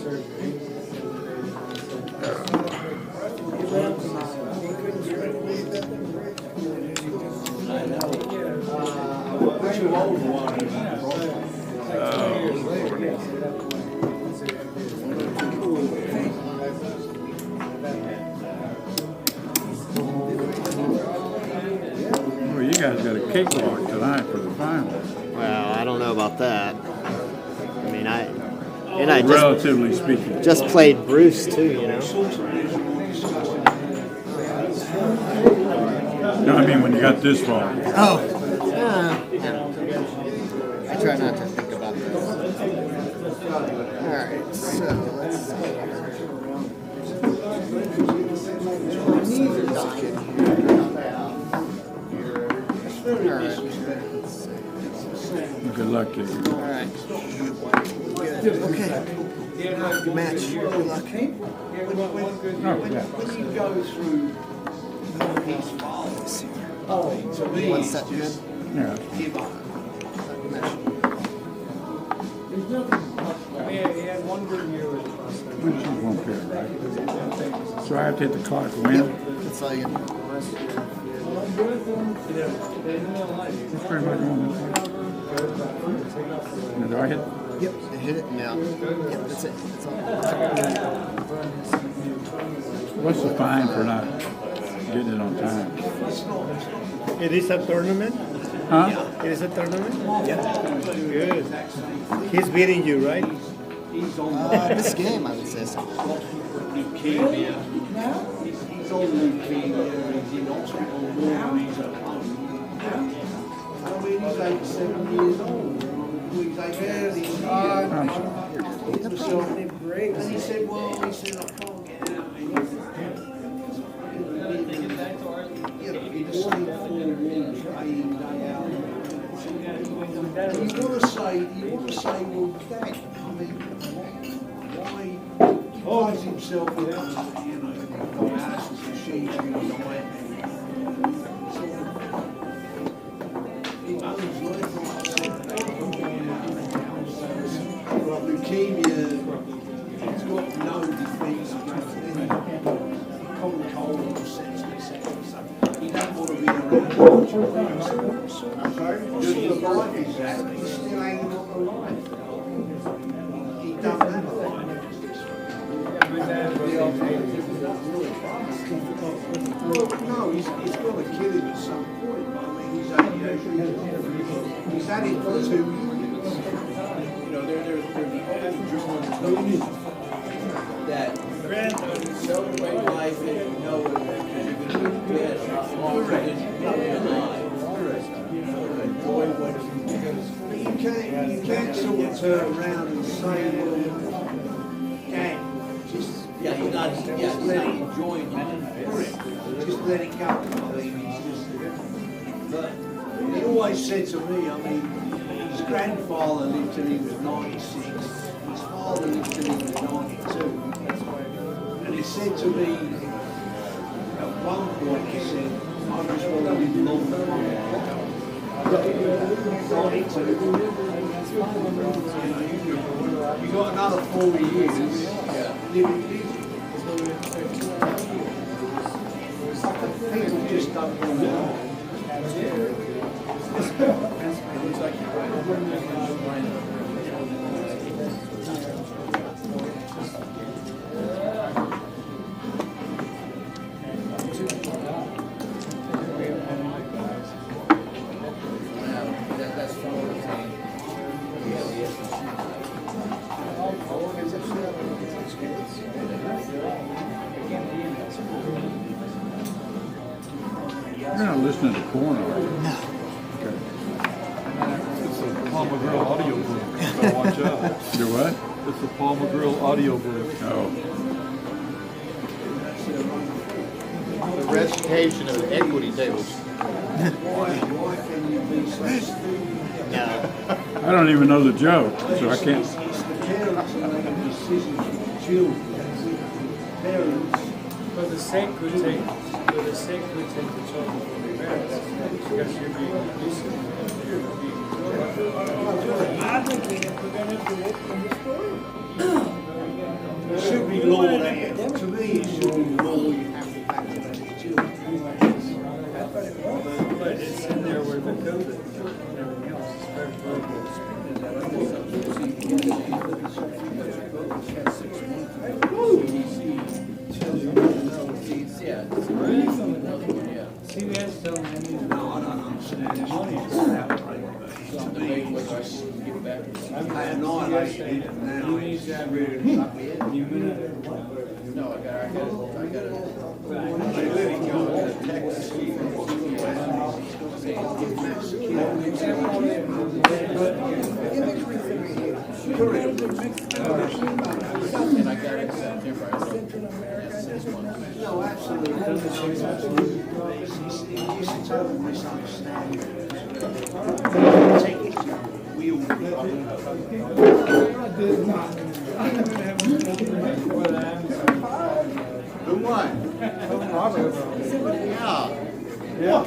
Well, you guys got a cakewalk tonight for the final. Well, I don't know about that. I mean, I relatively speaking. Just played Bruce too, you know. No, I mean when you got this far. Oh. Yeah. I try not to think about this. All right, so let's see. All right. Good luck to you. All right. Good. Okay. Good match. Good luck. When you go through his files, to me, One set good. Yeah. give up. He had one good year with the prospect. We choose one pair, right? So I have to hit the clock to win. That's all you get. That's pretty much one. Now, do I hit? Yep, I hit it now. Yep, that's it. That's all. What's the fine for not getting it on time? It is a tournament? Huh? It is a tournament? Yeah. Good. He's beating you, right? This game, I would say so. Leukemia. He's on leukemia. He's in hospital more than he's at home. I mean, he's 87 years old. He's 80 years old. And he said, well, I can't get out. You know, in the same 4 walls, day in, day out. And you want to say, well, Dad, I mean, why he finds himself in dialysis machines and diet. Leukemia, he's got no defence against any common cold or sepsis, etc. So he don't want to be around. Just the life is that, he's still hanging on the line. He done that line. Well, no, he's got to kill him at some point. But I mean, he's had it for 2 years. You know, they're the old that celebrate life and know that you're going to be dead longer than you're alive. Enjoy what you can't sort of turn around and say, well, yeah, he's not enjoying life. Just let it go. I mean, but he always said to me, I mean, his grandfather lived till he was 96. His father lived till he was 92. And he said to me, at one point, he said, I just want to live long than my father. 92. You got another 40 years living busy. People just don't want to know. You're not listening to corn, are you? No. Okay. It's a Palmer Grill audio book, so watch out. Do what? It's a Palmer Grill audio book. Oh. The recitation of the equity tables. Why can you be so stupid? No. I don't even know the joke, so I can't. It's the parents who make decisions for children. Parents. But the state could take the children from the parents because you're being abusive. You're advocating for them to do it in the story. No, I got it. And I got it in September. No, absolutely. It's a total misunderstanding. Take it. We all Good one. Yeah.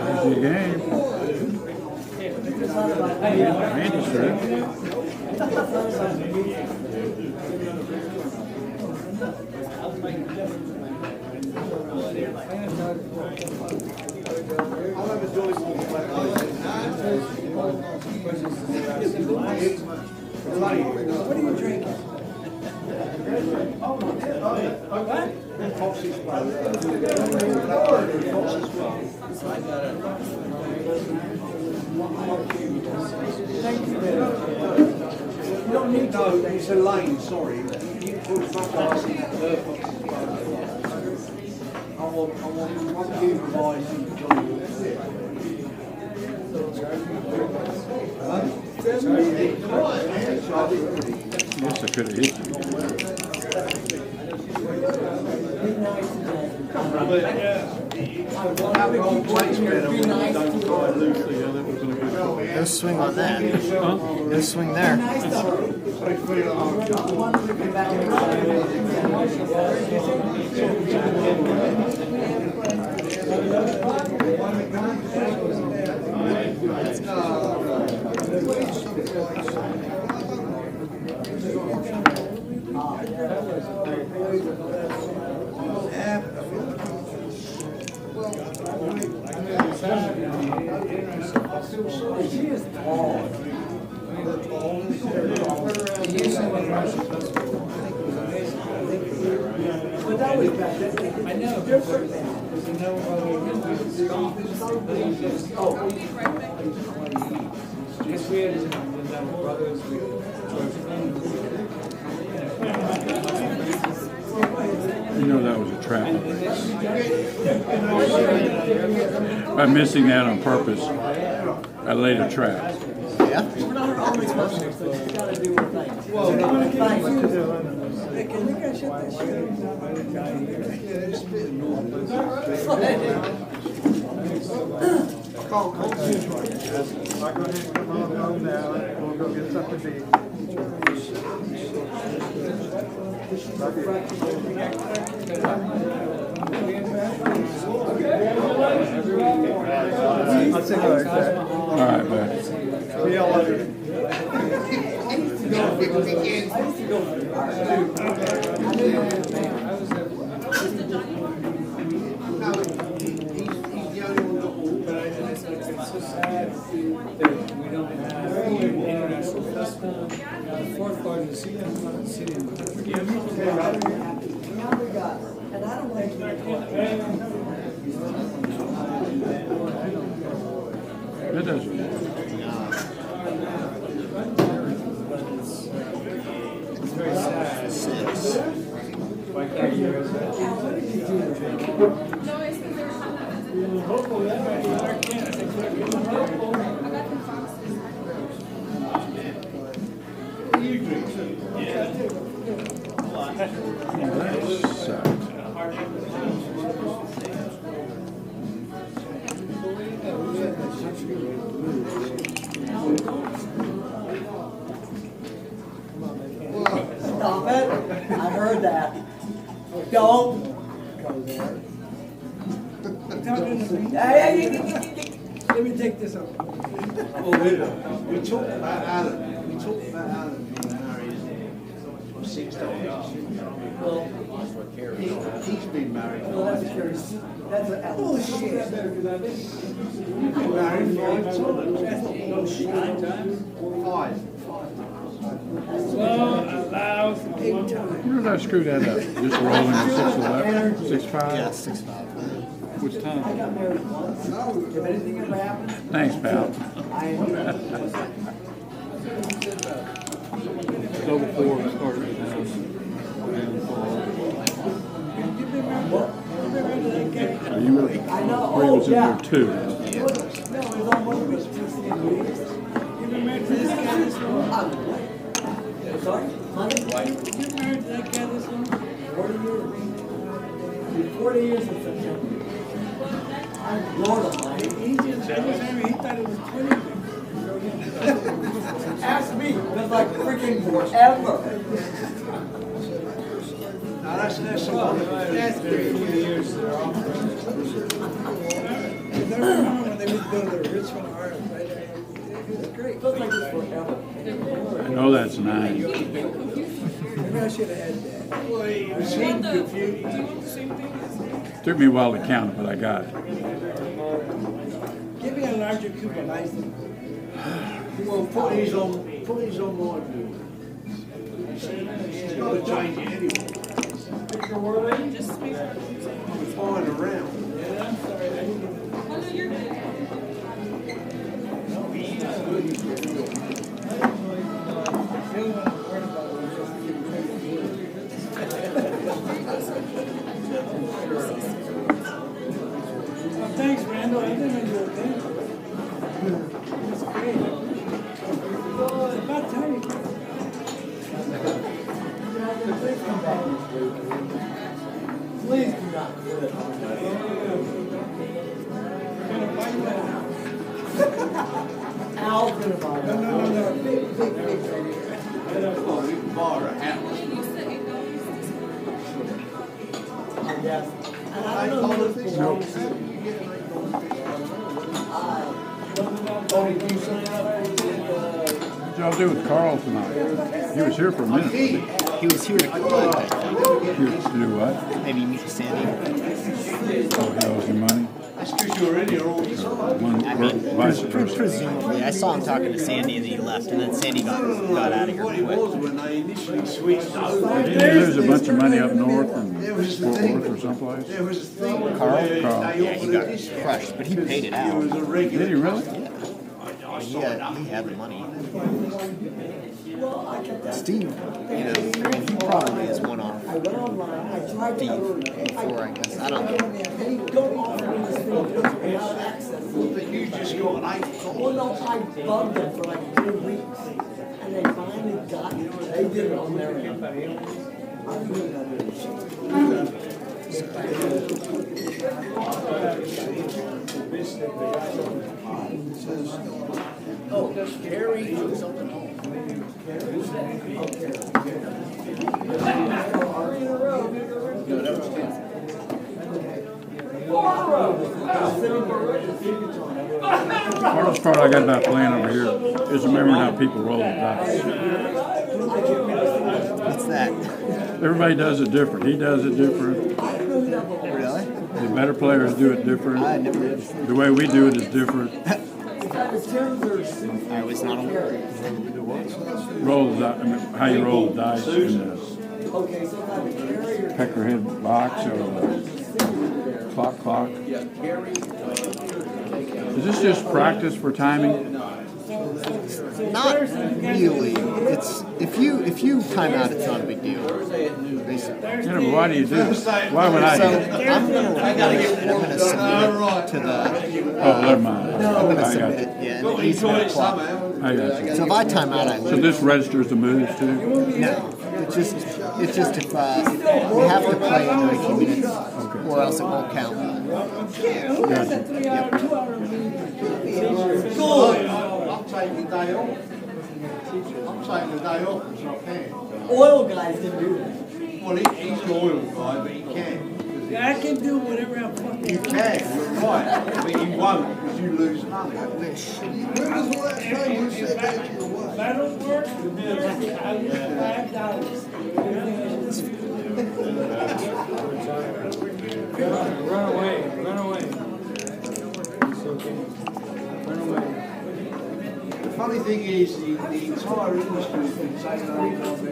That's your game. Interesting. I'll have a joy walk back. What are you drinking? You don't need to. No, it's a lane, sorry. You put Fox's I want one cube of ice and Johnny. Yes, I could have hit you. No swing on that. No swing there. She is tall. But that was back then. I know. Different. Yes, we had brothers. You know that was a trap. By missing that on purpose, I laid a trap. Yeah. We'll go get something to eat. I'll say hello, Jack. All right, bud. See y'all later. International festival, the fourth largest city in the country. That doesn't. It's very sad. Like that year is That sucked. Stop it. I heard that. Don't go there. Hey, Let me take this up. We talked about Alan. We talked about Alan being married 6 times. well, He's been married. well, that's a curious. That's a bullshit. You've been married 5 times. 5. Where did I screw that up? Just rolling a 6-11, 6-5? Yeah, 6'5". Which I time? got married once. If anything ever happened, Thanks, pal. I Double four started it down. So you were, Ray was in there too. Sorry? 40 years in September. I'm blown away. He thought it was 20. Ask me. That's like freaking forever. Now that's some wonderful. That's great. Years they're off. I remember when they would go to the Richmond Arts, right? It was great. Feels like it's forever. I know that's 9. Maybe I should have had that. Took me a while to count it, but I got it. Give me a larger cube of ice. Well, put these on my view. She's got to change it anyway. I'm flying around. Thanks, Randall. I didn't know you were there. That's great. It's about time you came. Please do not quit. Al's gonna buy it. No. Big picture. Oh, we can borrow a house. Yes. And I don't know if it's wrong. What y'all do with Carl tonight? He was here for a minute. He was here to Here to do what? maybe meet Sandy. Oh, he owes you money? That's because you're in here all the time. One, I mean, vice versa. presumably. I saw him talking to Sandy and then he left, and then Sandy got out of here What it quick. was when they initially switched over. Didn't he lose a bunch of money up north in There was the Fort thing. Worth or someplace? There was a thing. Carl? where they Carl. Yeah, he offered a got discount crushed, but he paid it because out. was a regular. Did he really? He had the money. Steve, you know, he probably is one off I went online, I tried to Steve before, I guess. I don't know. They don't offer me this thing without access. But you just got an 8 Well, no, I bugged them for like 2 weeks, and they finally got it. They did it on their end. I'm doing that. Oh, does Gary do something home? Hardest part I got about playing over here is remembering how people roll the dice. What's that? Everybody does it different. He does it different. Really? The better players do it different. I never. The way we do it is different. I was not aware. Roll the dice, I mean, how you roll the dice in the peckerhead box or the clock. Is this just practice for timing? Not really. It's if you time out, it's not a big deal. Basically. You know, but why do you do this? Why would I So do it? I'm gonna record it and I'm gonna submit it to the. Oh, never mind. I'm gonna I got submit you. it. Yeah, and it needs to be o'clock. I got you. So if I time out, I So lose. this registers the moves too? No, it's just if we have to play in 90 minutes, or else it won't count. Gotcha. I'm taking the day off. I'm taking the day off because I can. Oil guys can do that. Well, he's an oil guy, but he can. Yeah, I can do whatever I fucking You can, you're right, but you won't because you lose money. If I don't work, I lose $5. Run away. It's okay. Run away. The funny thing is, the entire industry has been taken over.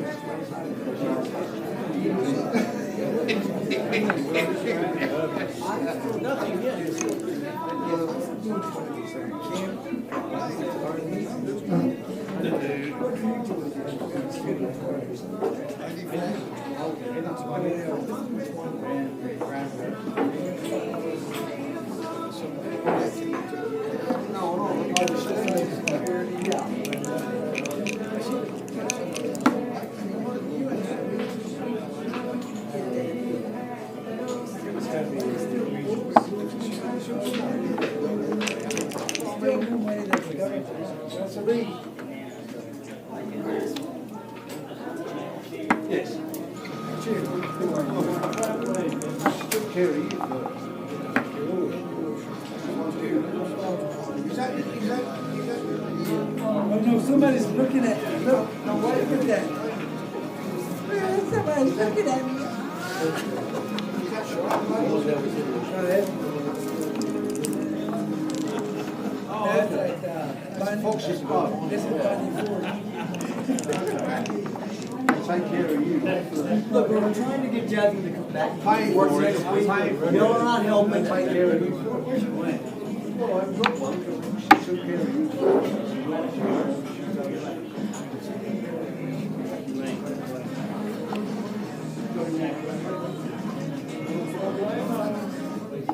Nothing yet. Yes. Carry you Oh no, somebody's looking at me. Look, now wait for that. Man, somebody's looking at me. That's like Fox's spot. this is Take care of you. Look, we're trying to get Jasmine to come back. Pay Work for it. next week. Pay for it. Y'all are not helping. Take care of you. Where's she went? Oh, I haven't got one. She took care of you.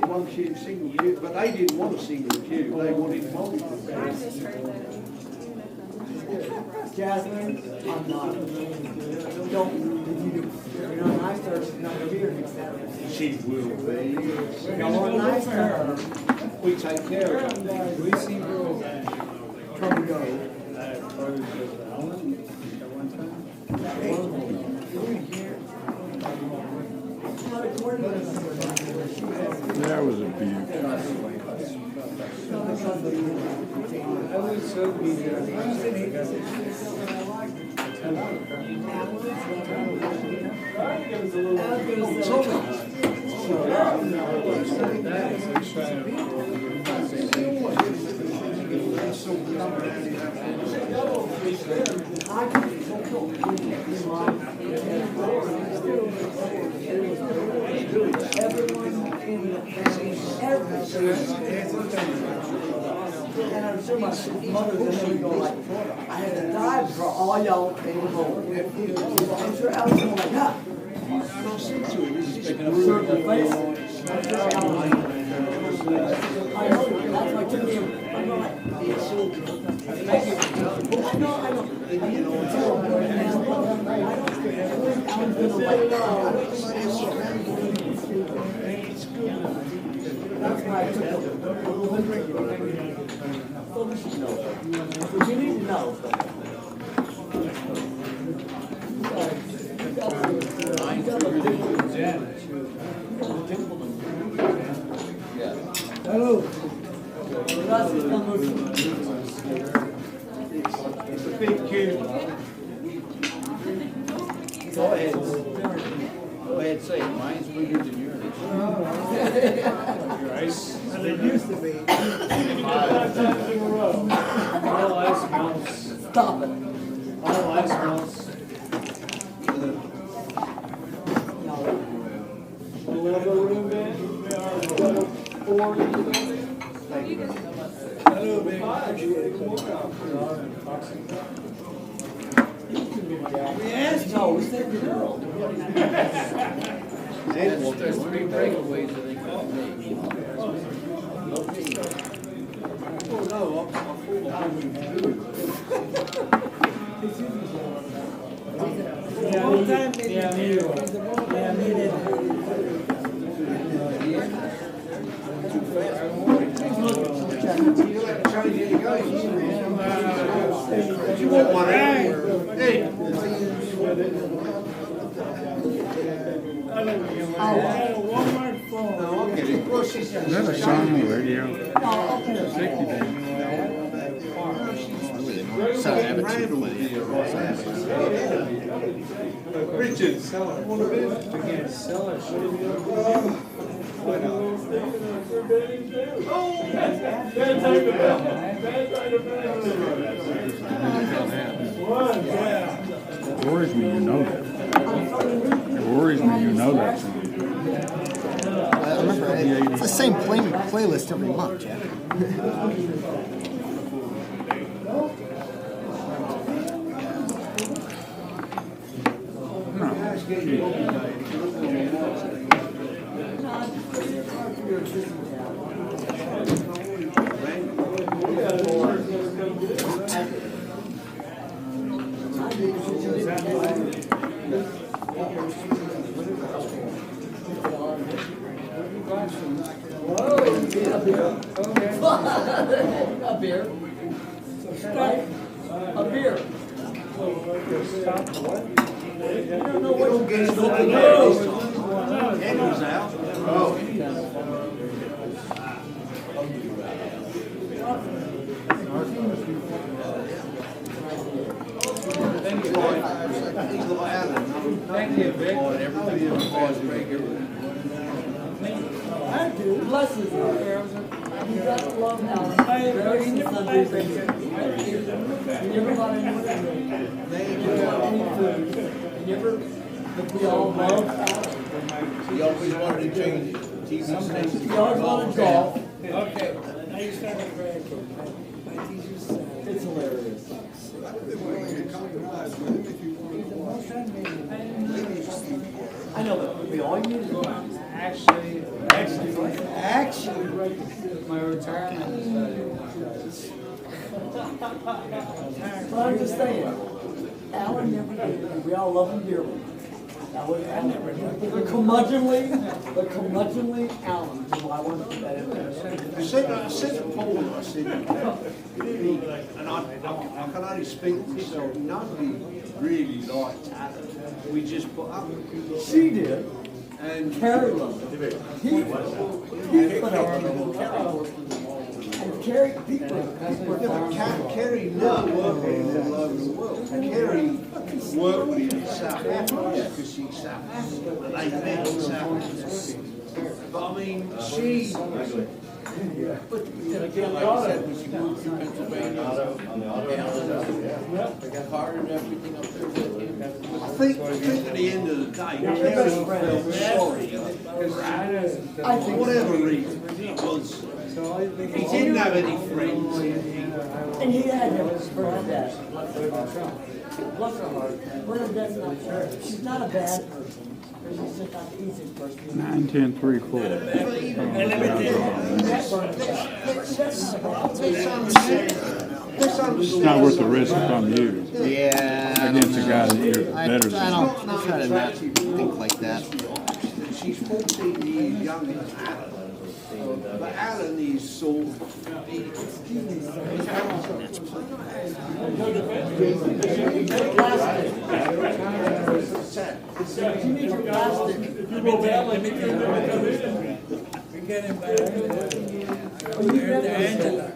One queue, single queue, but they didn't want a single queue. They wanted multiple. Jasmine, I'm not. Don't, if you're not nice to her, she's not gonna be here next Saturday. She will be. Y'all are nice to her. We take care of her. We see girls Come and go. That was a beaut. I was so busy. And I'm sure my mother's gonna go like, I had to die for all y'all came home. I'm sure Alex was like, yeah. Circle face. I know, that's why I took him. I'm like, thank you. I know. That's why I took him. You need to know. hello. It's a big queue. Go ahead. Go ahead, say it. Mine's bigger than yours. Your ice. And it used to be. All ice melts. Stop it. All ice melts. Hello, baby. We asked No, we said the girl. There's 3 breakaways that they call me. You want one anywhere? Hey. Walmart phone. No, I'll get it. Of course, she's. Is that a song on the radio? 60 days. Richard. Again, sell it. It worries me you know that. It worries me you know that song. Remember, it's the same playlist every month, Jeff. getting complicated. If you look at my watch, A beer. Right? A beer. don't get it open there this time. Ed was out. He's like Alan. Thank you, Vic. Everybody buys regular. I do. Bless his heart. You gotta love Alan. Very Sunday bacon. You never got any food. You never got any food. You never, but we all love Alan. He always wanted to change TV stations. We always wanted golf. Okay, now you start with grandkids. My teacher's son. It's hilarious. I know, but we all use it. Actually, my retirement is But I'm just saying, Alan never did, and we all love him dearly. I never did. The curmudgeonly Alan is why I want to put that in there. I said to Paul, I said, and I can only speak for myself, nobody really liked Alan. We just put up with it. She did. And Carrie loved it. He put up with it. And Carrie, people Kerry never worked with him all over the world. Kerry worked with him in South Africa because she's South African and they met in South Africa. But I mean, she. But then again, like I said, when she moved to Pennsylvania, they got hired and everything up there with him. I think at the end of the day, Kerry felt sorry for Alan. I think For whatever reason, because he didn't have any friends. And he had never heard that. Bless her heart. Bernadette's not sure. She's not a bad person. She's just not the easiest person. 9, 10, 3, 4. It's not worth the risk from you Yeah. against a guy that you're better I than. don't try to not think like that. She's 14 years younger than Alan. But Alan is sort of. You need your plastic. You will be able to make it. We get him back. There to Angela.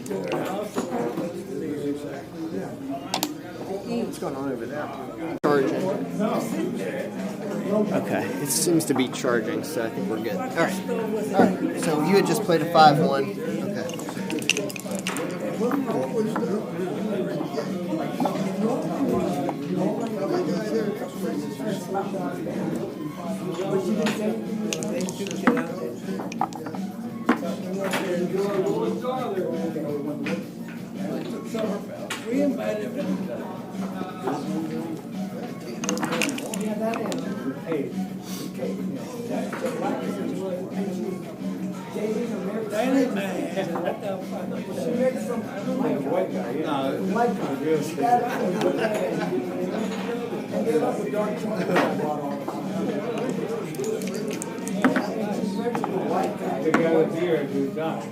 To her house. What's going on over there? Charging. Okay, it seems to be charging, so I think we're good. All right. So you had just played a 5-1. Okay. We invited them. the guy with beard who died.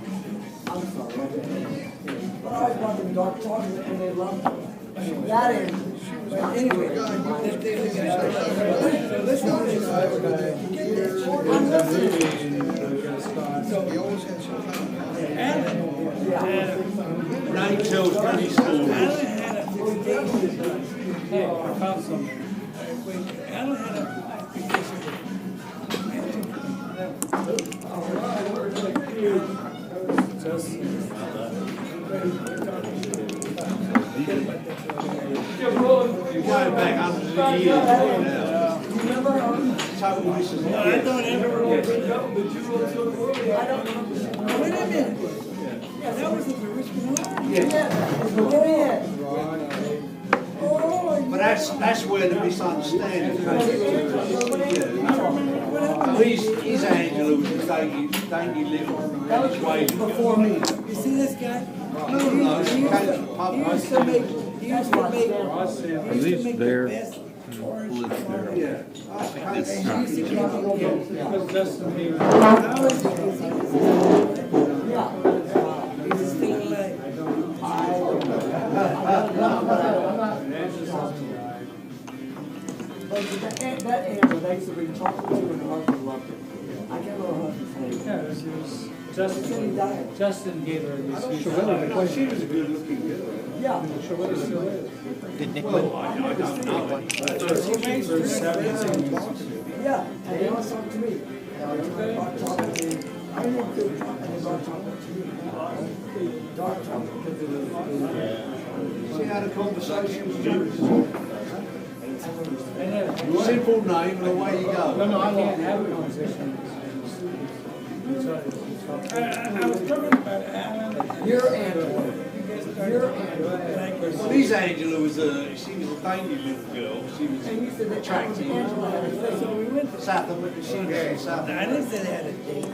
I'm sorry, I didn't. But I always bought them dark chocolate and they loved it. That is, but anyway. So this one is. I'm listening. Alan. Ray tells funny stories. Alan had a. Yeah, I found some. Alan had a. Just. You're going back hundreds of years now. Total wishes. I don't ever roll. I don't know. Wait a minute. Yeah, that was the original one. Yeah. Yeah. But that's where the misunderstanding comes. His Angela was a dainty little Venezuelan. Before me. You see this guy? No, she came from He used to make, he used to make, At least there. Yeah. Because Justin Bieber. yeah. He's still alive. But that Angela, they used to bring chocolate to her and her husband loved it. I can't remember her husband's name. Yeah, it was He said he died. Justin gave her this. She was a good looking girl. Yeah. Still is. Good nickname. Well, I don't know. She made for 17. Yeah, and they always talk to me. Brought chocolate to me. I didn't do chocolate, and they brought chocolate to me. Dark chocolate because it was. She had a conversation with you. And Simple name and away you go. no, I can't have a conversation. I was talking about Alan. You're Angela. You're Angela. Well, his Angela was she was a dainty little girl. She was And you said that attractive. Angela had a face. So we went to. South America, she was from South I didn't say they had a date.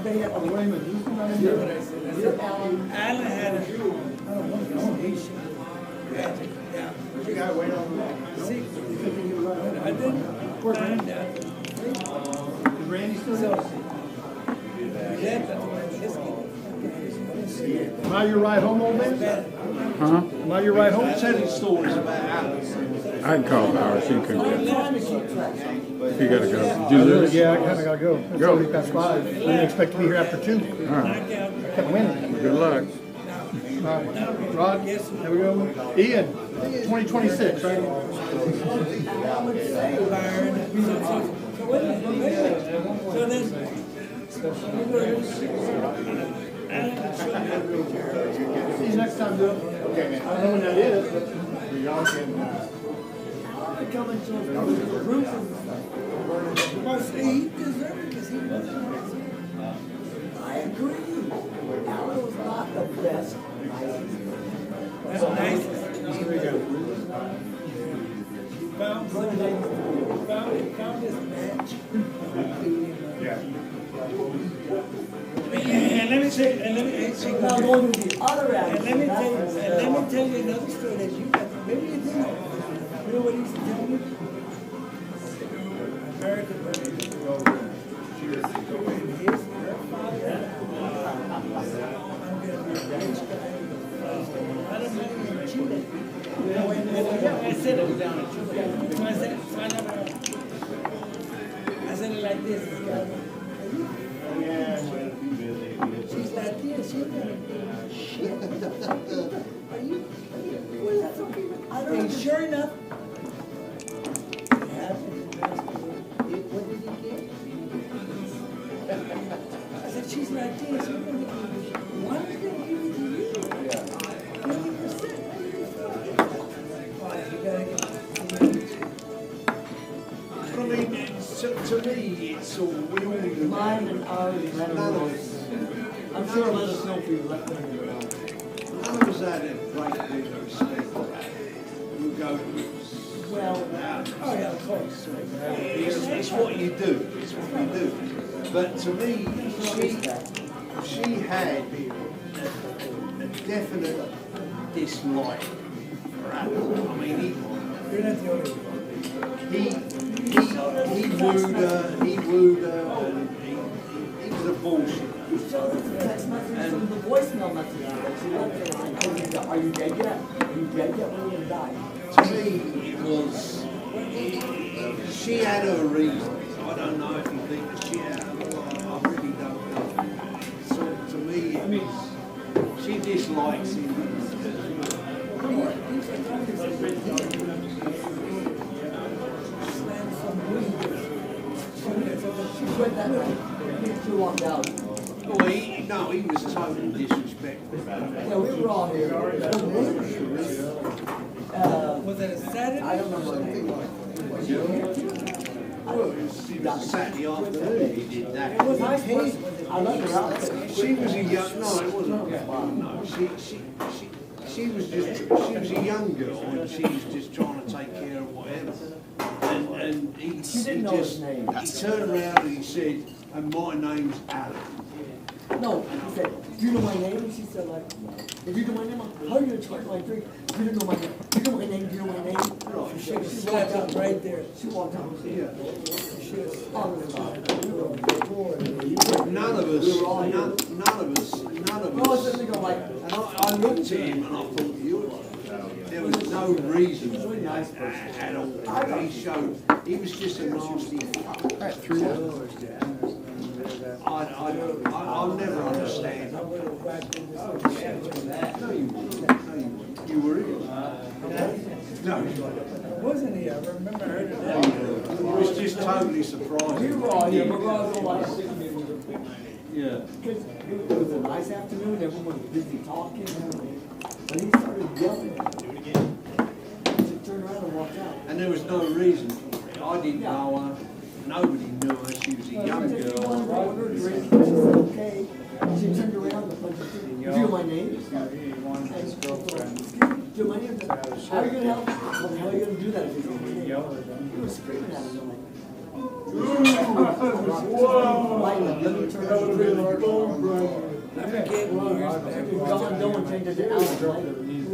They had a Wait a minute, who's the man? You're What I said? I You're said, Alan. Alan had a, I don't know, Haitian. Yeah. You gotta wait on that. See, I didn't find out. Randy still So, yeah, that's what Am I your ride home, old man? Huh? Am I your ride home? telling stories about Alan. I can call Howard. She can come I'm get it. trying to keep track. You gotta go. Did you lose? Yeah, I kinda gotta go. It's Go. already past 5. I didn't expect to be here after 2. All right. Kept winning. Good luck. All right. Rod, there we go. Ian, 2026, right? I would say, Byron. So wait a minute. So then, See you next time, dude. Okay, man. I don't know when that is, but y'all can. I'm coming to the roof and stuff. well, see, he deserved it because he wasn't. I agree. Alan was not the best. That's nice. Found this match. And let me say, and let me say, Now going to the other and end. let me tell you, another story that you got. Maybe you didn't. You know what he used to tell me? American women used to go. His, her father. I'm gonna be a rich guy. I don't know in Chile. I said it down in Chile. So I said, I said it like this. This guy. She's like this. She's like, shit. Are you? Well, that's okay. I don't know. And sure enough, what did he get? I said, she's like this. Why are you going to give it to you? 50%. You gotta get. I mean, to me, it's all we all do. Mine and ours, let them know. I'm sure let us know if you let them know. None of us had a great deal of respect for that. You go, Well, Oh, yeah, of course. it's what you do. It's what you do. But to me, she had a definite dislike for Alan. I mean, You're not the only one. he wooed her, and he was a bullshit. he showed us the text messages and the voicemail messages that she left there saying, are you dead yet? Are you dead yet? When are you gonna die? To me, it was, she had her reasons. I don't know if you think that she had them, I really don't know. So to me, it was, she dislikes him. She went that way. She walked out. Oh, he was totally disrespectful. Yeah, we were all here. Was it a Saturday? I don't remember her name. Was she here too? Well, it was Saturday afternoon he did that. It was nice person. I love her outfit. She was a young, no, it wasn't. No, she was a young girl and she was just trying to take care of whatever. And he didn't know his name. He turned around and he said, and my name's Alan. No, he said, do you know my name? And she said, like, if you know my name, how are you going to charge my drink? Do you know my name? Do you know my name? Do you know my name? She walked out right there. She walked out. Yeah. She was honest about it. None of us. No, I was just thinking, like, And I looked at him and I thought, there was no reason at all. He was just a nasty fuck. Alright, 3 down. I'll never understand. No, you wouldn't. You were ill. No. Wasn't he? I remember heard of that. It was just totally surprising. we were all here, but we're all like, Yeah. because it was a nice afternoon, everyone was busy talking, and he started yelling at me. She turned around and walked out. And there was no reason for it. I didn't know her. Nobody knew her. She was a young She girl. wanted to order a drink, she said, okay. She turned around and like, do you know my name? He wanted his girlfriend. Do you know my name? How are you gonna help? How the hell are you gonna do that if you don't know my name? He was screaming at him, I'm like, like, let me turn around and drink. I forget what years back. No one changed it to Alan, right?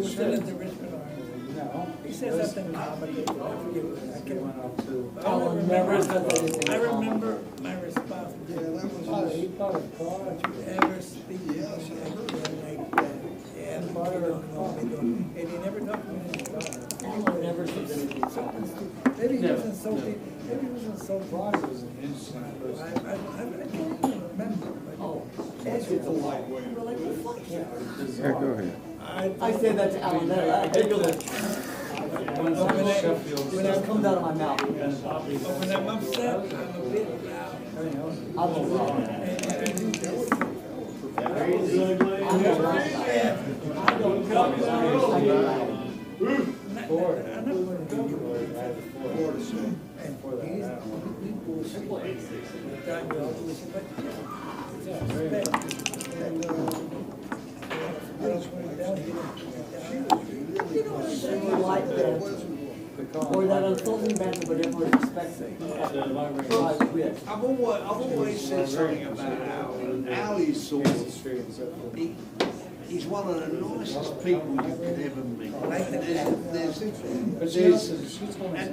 Still at the Richmond Army. He said something comical. I forget what. I can't remember. Alan never said anything. I remember my response. He ever speak like that. Yeah, he don't know me, and he never talked to me. Alan never said anything. Maybe he was insulting. Maybe he was insulting. I can't even remember. Oh, that's it. We're like, what the fuck? Yeah, go ahead. I said that to Alan, I giggled it. When that comes out of my mouth. But when I'm upset, I'm a bit loud. I'll just laugh. Like that, or that insulting banter, but everyone respects it. I've always said something about Al. And Al is sort of, he's one of the nicest people you could ever meet.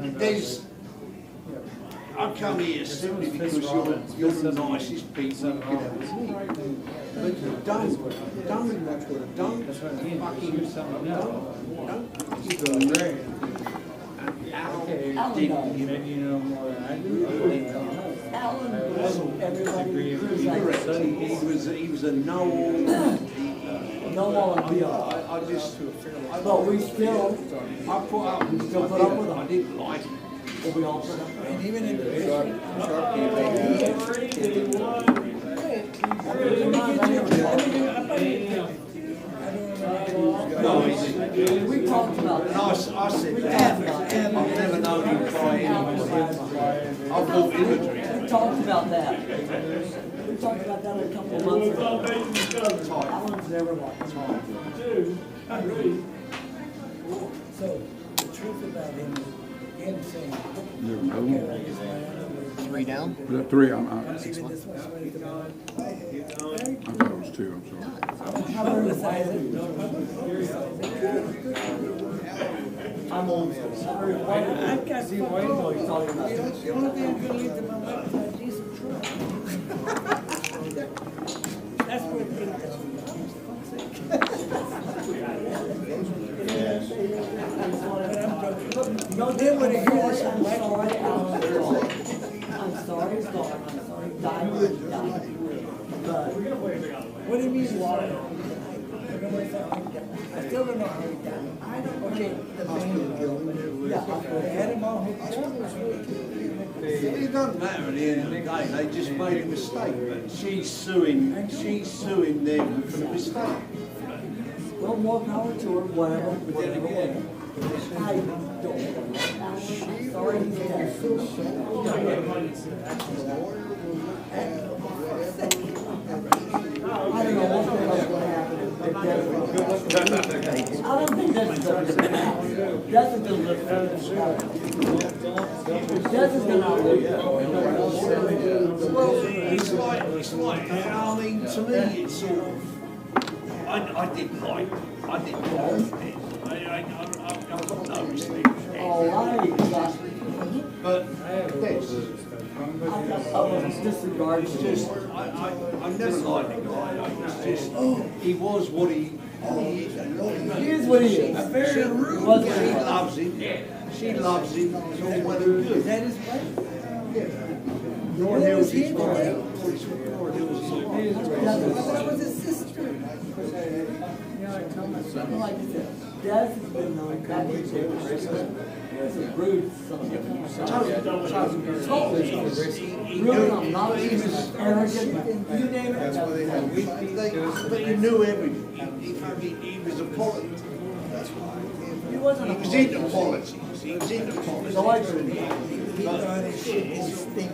And there's I come here simply because you're the nicest people you could ever meet. But don't fucking don't. Al didn't give Maybe you know more than I do. Alan was everybody. He was a know-all. No more than we are. But we still, I put up with still put up with I them. didn't like it. But we all put up with them. And even in the we talked about And that. I said that. I've never known him cry anybody. I bought him a drink. We talked about that. We talked about that a couple of months ago. Alan's never liked talk. So the truth about him is him saying, There was another one. 3 down. Was that 3? even this one's ready to go. I thought it was 2, I'm sorry. I'm old school. I've got See, why you talking about? The only thing I'm gonna leave to my wife is a diesel truck. That's what it is. No, they would have heard this. I'm sorry, Alan. I'm sorry, it's gone. I'm sorry, died. But What do you mean water? I still don't know how he died. I don't, okay, the vein. yeah, They had him all hooked up. It doesn't matter at the end of the day, they just made a mistake, but she's suing them for the mistake. well, more power to her, whatever. But then again, I don't. Sorry, he's dead. I don't know what the hell's gonna happen. don't think that's gonna live. That's gonna live. That's gonna outlive. Well, it's like, I mean, to me, it's sort of, I didn't like it. I didn't like it. I've got no respect for it. All right. But this, I was disregarding. it's just, I never liked the guy. It's just, he was what he is. He is what he is. She loves him. She loves him. It's all well and good. Is that his wife? Nor Where was Hill's he his today? wife. Nor Hill's his wife. I thought it was his sister. Something like this. Dad has been known back in the day. He's a rude son of a totally really obnoxious, arrogant, you name it. But he knew everything. He was a politics. He wasn't He a was into politics. He was into politics. So I He thought it stink.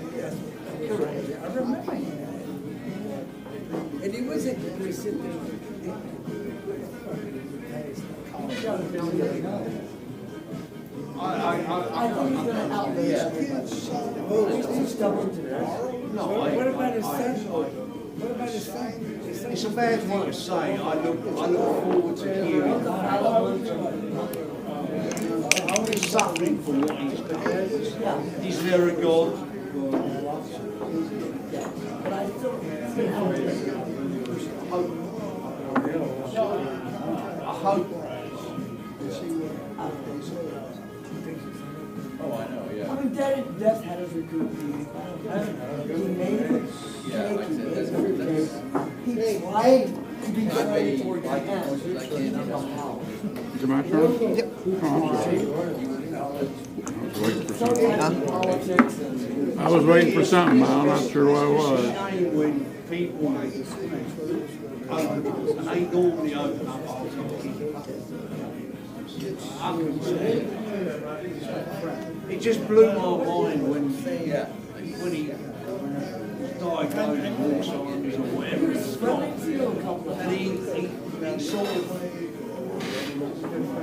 Correct. I remember him. And he wasn't going to sit there. I think he's gonna outlive his kids. He's too stubborn to that. What about his son? What about his son? It's a bad thing to say. I look forward to hearing. He's suffering for what he's done. He's there a God. But I still I hope. I mean, Dad had his recruit. He made it. He tried to be straight towards the end. Is it my turn? Yep. Oh, I was waiting for something. I'm not sure what it was. When people they normally open up it just blew my mind when he diagnosed with Alzheimer's or whatever it's got. And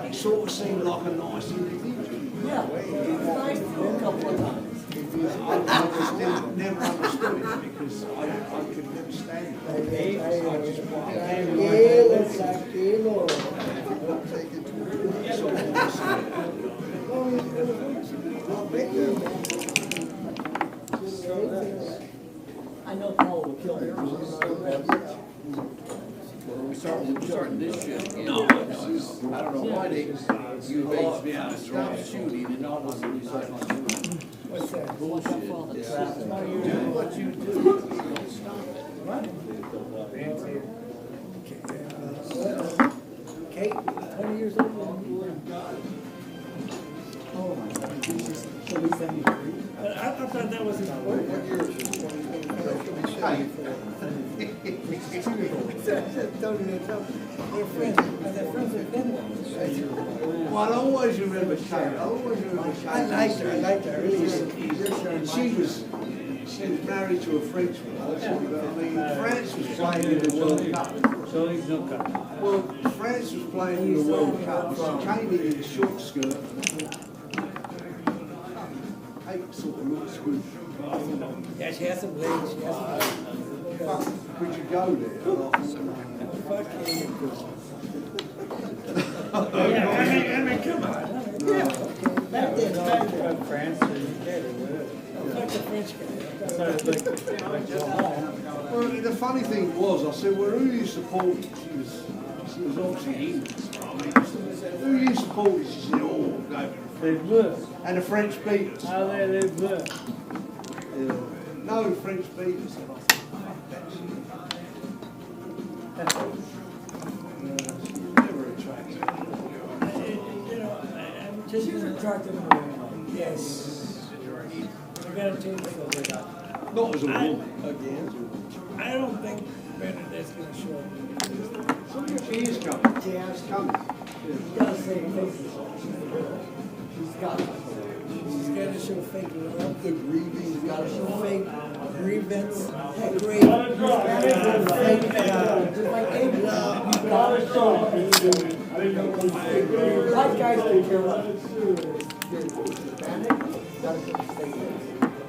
he sort of seemed like a nice individual. Yeah, it was nice to a couple of times. I just never understood it because I could never stand it. I know Paul will kill me. We're starting this shit again. No. I don't know why they, you stop shooting and all of a sudden you start shooting. What's that? Bullshit. Do what you do. Don't stop it. Kate, 20 years old. Oh my God. She'll be 73. But I thought that was important. What year is it? They're friends. They're friends with them. Well, I always remember Kate. I liked her. I really did. She was married to a Frenchman. I mean, France was playing in the World Cup. So he's no cut. Well, France was playing in the World Cup. She came in a short skirt. Kate sort of looks good. Yeah, she has some legs. She has some legs. Could you go there? Fuck you. Yeah, I mean, come on. Yeah. Back then, France or UK or whatever. fuck the French guy. So it's like Well, the funny thing was, I said, well, who you supporting? She was obviously English. I mean, who you supporting? She said, oh, go for the they French. blew. And the French beat us. How they blew. No, the French beat us. And I said, fuck that shit. Never attracted me. Just use a tractor. Yes. We gotta change it. Not as a woman. I don't think Bernadette's gonna show up. She is coming. Yeah. She's coming. You gotta say faces. She's got it. She's gonna show fake love, the grieving. You gotta show fake grievance. Great. You gotta fake just like Abe love. You gotta show white guys don't care what.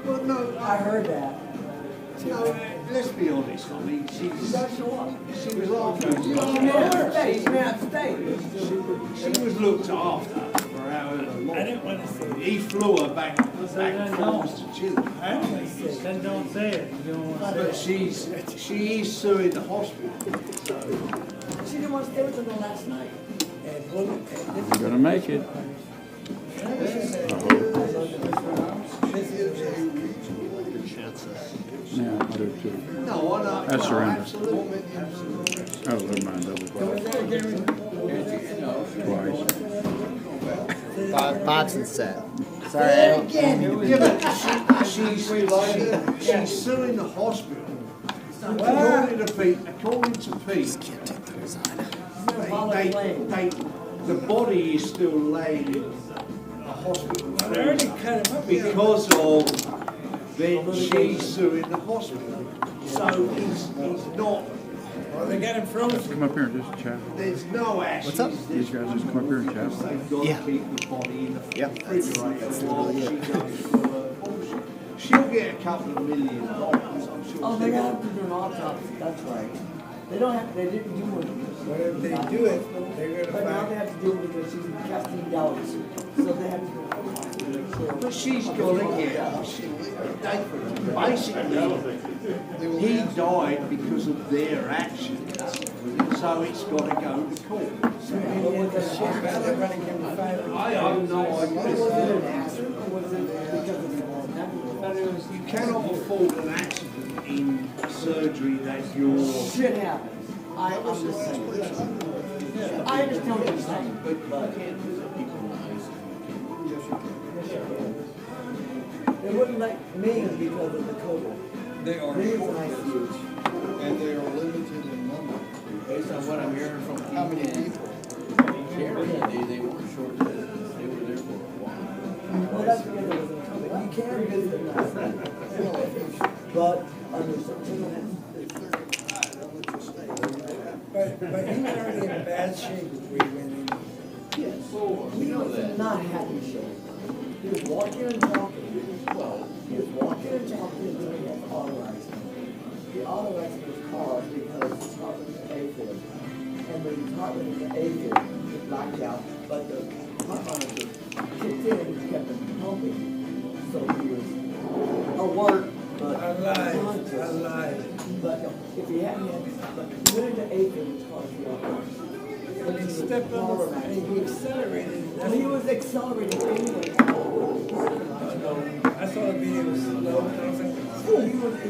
Well, no, I heard that. no, let's be honest. I mean, she was after You man, stay, man, stay. she was looked after for however long. I didn't want to say it. He flew her back and forth to Chile. I don't want to say it. Then don't say it. You don't want to say But she is suing the hospital. She didn't want to stay with them last night. You're gonna make it. Yeah, I do too. No, I don't. That's surrender. Absolutely. Absolutely. Oh, never mind, double twice. Box and set. Sorry, I don't. Yeah, but she's suing the hospital. According to Pete, the body is still laying in the hospital because of then she's suing the hospital. So he's not. They got him frozen. Come up here and just chat. There's no action. What's up? These guys just come up here and chat. They've got Yeah. to keep the body in the Yep, refrigerator that's while literally she it. goes through her bullshit. She'll get a couple of $1 million, I'm sure. Oh, they got to do an autopsy, that's right. They don't have, they didn't do it. But if they do it, they're But now gonna they have to do it because she's casting doubts. So they have to do it. But she's got to get, basically, he died because of their actions, so it's got to go to court. They're running him to five. I have no Was it idea. an accident or was it because of the You cannot afford an accident in surgery that you're... shit happens? I'm just saying. I understand what you're saying, but they wouldn't let me because of the COVID. They are Me is short, an ICU. and they are limited in number. Based on what I'm hearing from How many people, people? they weren't short, they were there for a while. Well, that's because it was in COVID. You can visit now. But under some But he was already in bad shape when we went in. yes. He was not happy shape. He was walking and talking. Well, He was walking and talking until he had auto accident. The auto accident was caused because the top of the AFib. And when the top of the AFib, it blacked out, but the pump monitor kicked in and kept him pumping. So he was alert, but Alive. But if he hadn't had, but he went into AFib, which caused the auto accident. When he stepped on the, he accelerated. Well, he was accelerating anyway. I saw the video slow. He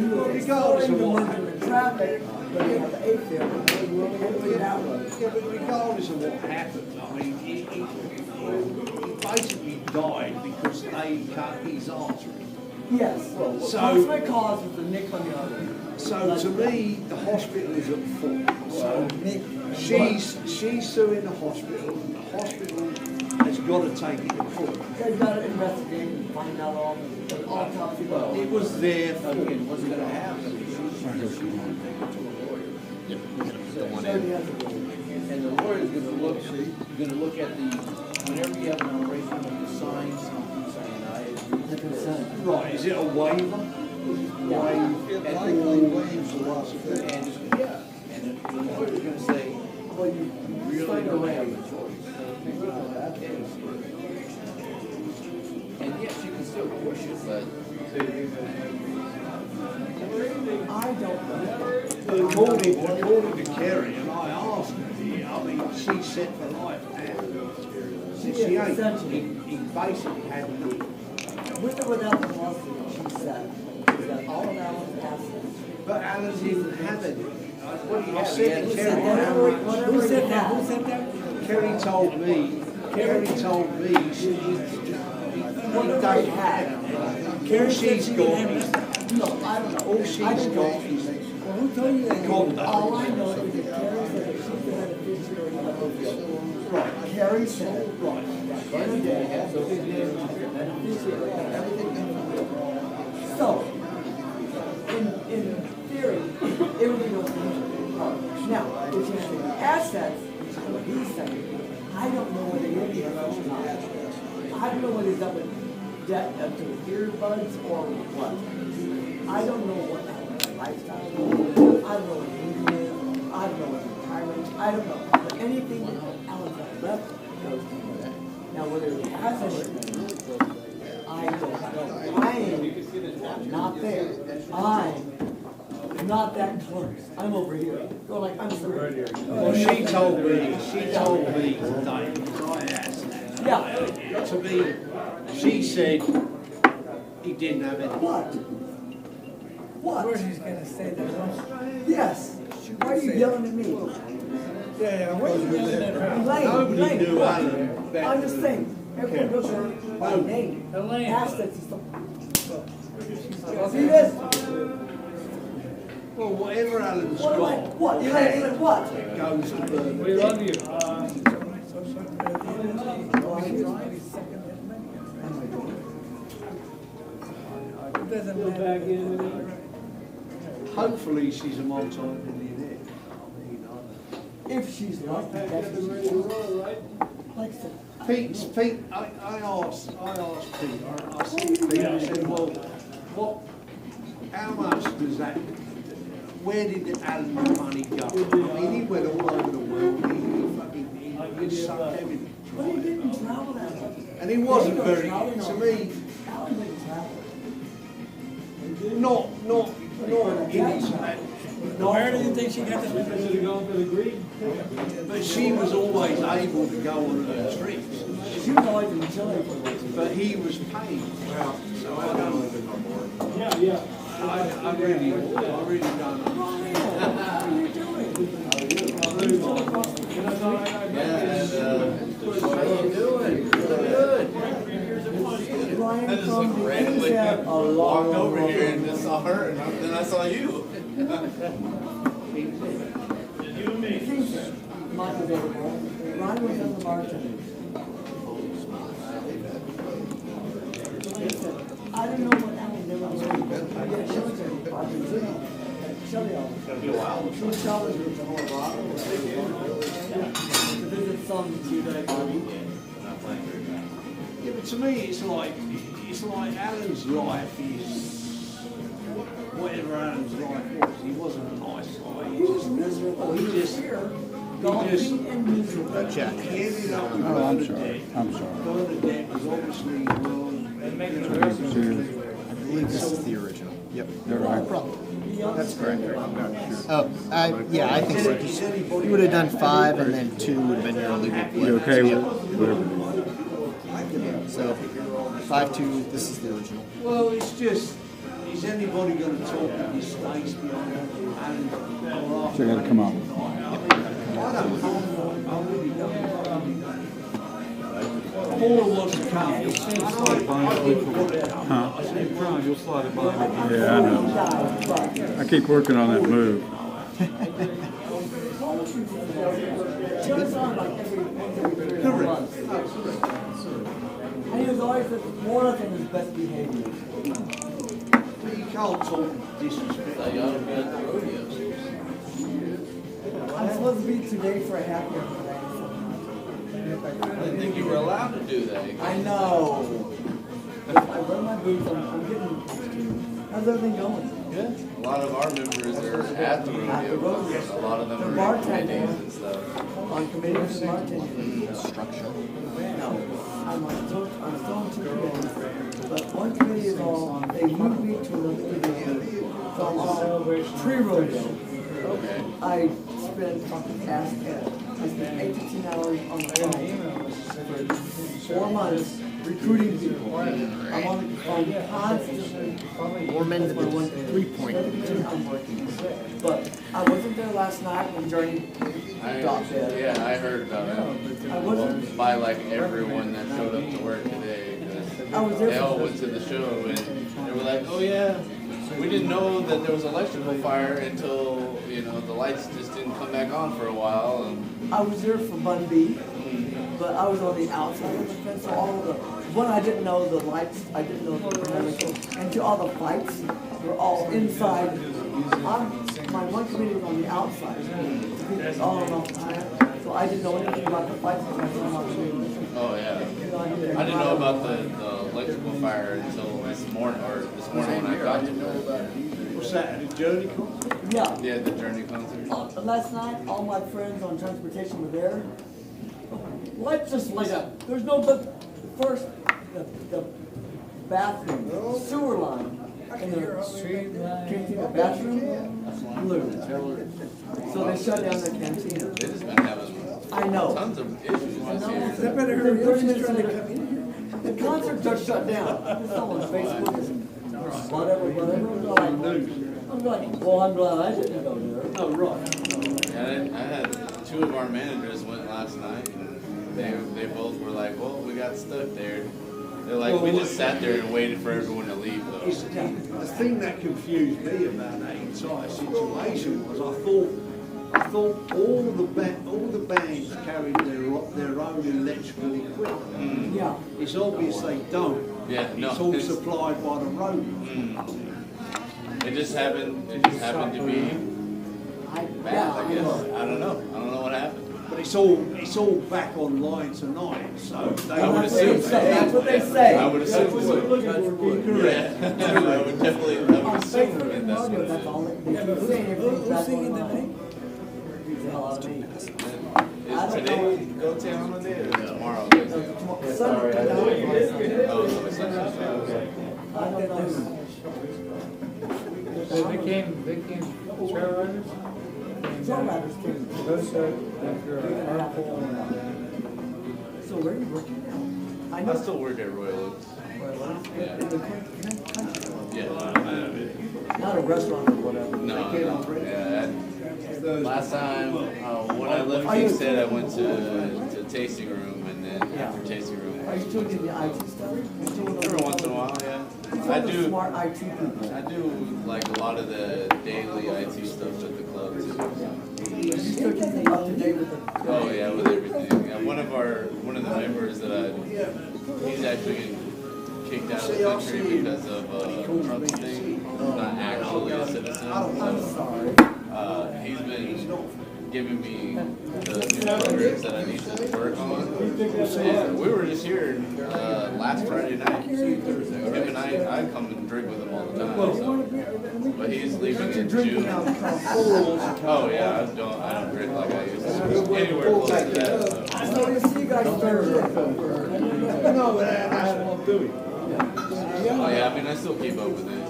was accelerating to merge in traffic, but he had the AFib, and they were only going to get out of it. Yeah, but regardless of what happened, I mean, he basically died because they cut his artery. Yes, well, So- proximate cause was the nick on the artery. So to me, the hospital is at fault. So she's suing the hospital. The hospital has got to take it to court. They've got to investigate and find out all the autopsy. It was their fault. again, what's gonna happen is and the lawyer's gonna look at the, whenever you have an operation, you have to sign something saying I agree to this. Right, is it a waiver? It likely waives a lot of things. And, yeah, and the lawyer's gonna say, Well, you really don't have a choice. And yes, you can still push it, but I don't know. According to Kerry, and I asked her here, I mean, she's set for life now. She ain't. He basically had to. With or without the lawsuit, she said, she's got all of Alan's assets. But Alan didn't have it. what do you I have? said to Kerry, Whatever Who he said that? Who had. said that? Kerry told me he Whatever he don't had. have. Kerry All said she's she got didn't is, have No, I don't know. all she's I don't know. got is Well, who told you that? conduct. All I know is that Carrie said that she's the beneficiary of the bill. Right. Carrie said Right. that every day, she's the beneficiary of everything I don't know what he's done with that, to his earbuds or what. I don't know what lifestyle is. I don't know what he is. I don't know what retirement. I don't know. But anything that Alan's got left goes to that. Now, whether he has anything, I don't know. I am not there. I'm not that close. I'm over here. Go like I'm sorry. Well, she told me today, because I asked her. Yeah. To me, she said he didn't have any. What? What? Where she's gonna say that. Yes. Why are you yelling at me? Yeah, what are you yelling at her? Nobody knew What? Alan better I'm just than- saying. Everyone goes to her by name. Elaine. Ask that she's see this? Well, whatever Alan's What am I? got, What? Elaine, what? goes to the. We love you. It doesn't Go matter. back in. Hopefully, she's a multi-millionaire. If she's like that, like I said, Pete, I asked Pete, I said to Pete, I said, well, how much does that, where did Alan's money go? I mean, he went all over the world, he sucked everything. but he didn't travel that much. And he wasn't very, to me, Alan didn't travel. not into that. Where do you think she got the money? But she was always able to go on her trips, She was always in Chile for like but he was paid. So I don't, Yeah. I really don't. what are you doing? Ryan I just from like the randomly inside, a long, walked over long, here and just saw her, and then I saw you. Mike was over there. Ryan was on the bartender. He said, I don't know what Alan did was doing. Yeah, she was in Argentina. Chile all. She was traveling with the whole lot. To visit some Chile body. Yeah, but to me, it's like Alan's life is whatever Alan's life was. He wasn't a nice guy. He just Miserable. He just Golfing and miserable. Check. he ended up with Oh, I'm Bernadette. sorry. I'm sorry. Bernadette was obviously well. I believe this is the original. Yep. You're right. That's correct. Oh, yeah, I think so. 'Cause you would have done 5, and then 2 would have been your illegal play. You okay with whatever? So 5-2. This is the original. Well, it's just, is anybody going to talk with his face behind Alan? So you gotta come up. I don't know. I really don't. Paul wants to come. I didn't put it up. Huh? Same time, you'll slide it by me. Yeah, I know. I keep working on that move. And he was always more than his best behavior. You can't talk disrespect. I'm supposed to be today for a happy hour. I didn't think you were allowed to do that. I know. I wear my boots. I'm getting. How's everything going? Good. A lot of our members are at the rodeo. A lot of them The are in bartender. committees and stuff. On committee for bartending. Structure. No, I'm still on 2 committees, but one committee is all, they moved me to another committee. So I'm on pre-rodeo. Okay. I spent I spent 8 to 10 hours on the phone for 4 months recruiting people. I'm on the phone constantly. 4 men to the 3-point. I'm working. But I wasn't there last night when Journey dropped dead. Yeah, I heard about it. I wasn't. By like everyone that showed up to work today. 'Cause I was there they all for went to the show and they were like, oh yeah, we didn't know that there was an electrical fire until, you know, the lights just didn't come back on for a while. And I was there for Bun B, but I was on the outside of the fence. So all of the one, I didn't know the lights. I didn't know the dynamics, and to all the fights were all inside. My one committee was on the outside, all on the time. So I didn't know anything about the fights because I was on my committee. Oh yeah. I didn't know about the electrical fire until this morning when I got to know about it. What's that, the Journey concert? Yeah. Yeah, the Journey concert. Last night, all my friends on transportation were there. Lights just lit up. There's no but first the bathroom sewer line in the canteen bathroom blew. So they shut down the cantina. They just been having I know. tons of issues this year. They better hurry up, she's trying to come in here. The concert just shut down. It's all on Facebook and whatever. I'm like, well, I'm glad I didn't go there. Oh, right. Yeah, I had two of our managers went last night, and they both were like, well, we got stuck there. They're like, we just sat there and waited for everyone to leave, though. The thing that confused me about that entire situation was I thought all the bands carried their own electrical equipment. Yeah. It's obvious they don't. Yeah, no, It's all it's- supplied by the road. It just happened to be bad, I guess. I don't know what happened. But it's all back online tonight, so they I would assume so. That's what they say. I would assume so. correct. Yeah, I would definitely, I would On assume Facebook that and that's audio, what that's it all they keep saying. Everything's back singing the online. name? Beats the hell out of me. is. Is today go town day or tomorrow go town? Sunday, Oh, so it's Sunday. Okay. I don't know. So they came trail riders? Trail riders came. Those after a carpool. So where are you working now? I know. I still work at Royal Oaks. Yeah. In the country. Yeah. Not a restaurant or whatever. No, yeah. Last time, when I left King said I went to tasting room, and then after tasting room, Are you still doing the IT stuff? You still doing every once in a while, yeah. I the do. smart IT people. I do like a lot of the daily IT stuff at the club too. So. You still keeping up to date with the? Oh yeah, with everything. Yeah, one of the members that he's actually getting kicked out of the country because of Trump's thing, not actually a citizen. I'm So, sorry. he's been giving me the new programs that I need to work on. And we were just here last Friday night. Him and I come and drink with him all the time. So. But he's leaving in June. Oh yeah, I don't drink like I used to. Anywhere close to that. So. So you see you guys Thursday. No, but that's what I'm doing. Oh yeah, I mean I still keep up with it.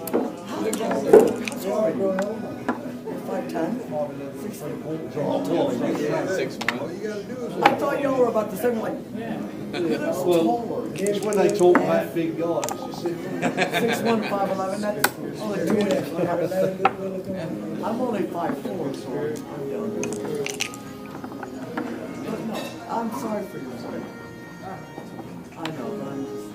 5'10"? 6'1". I thought y'all were about the same, like, Well, it's when they talk about big guys. 6'1", 5'11", that's only 2 inches. I'm only 5'4", so I'm young. But no, I'm sorry for you. I know, but I'm just...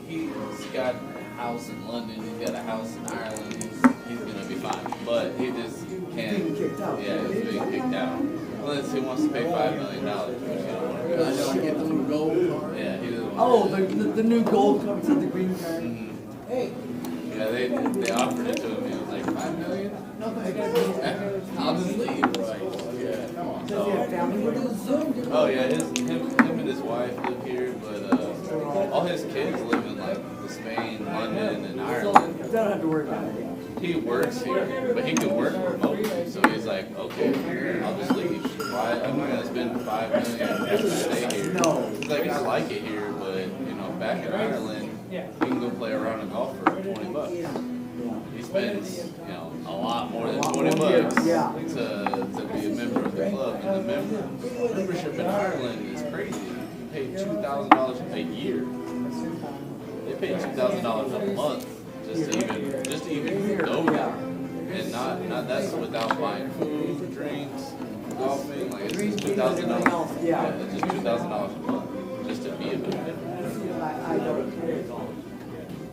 He's got a house in London. He's got a house in Ireland. He's gonna be fine, but he just can't. Being kicked out. Yeah, he's being kicked out. Unless he wants to pay $5 million, which he don't want to I do. don't get the new gold card. Yeah, he doesn't want. Oh, the new gold comes with the green card. Hey, Yeah, they offered it to him. He was like $5 million. I'll just leave. Right. Yeah. Does he have family with him? Oh yeah, him and his wife live here, but all his kids live in like Spain, London, and So Ireland. you don't have to worry about it. He works here, but he can work remotely. So he's like, okay, I'll just leave. Why? I'm not gonna spend $5 million to stay here. No. He's like, I like it here, but back in Ireland, he can go play around and golf for $20. He spends, a lot more than $20 to be a member of the club. And the membership in Ireland is crazy. You pay $2,000 a year. They pay $2,000 a month just to even go there. And not that's without buying food, drinks, golfing. Like it's just $2,000. Yeah. It's just $2,000 a month just to be a member. I don't play golf.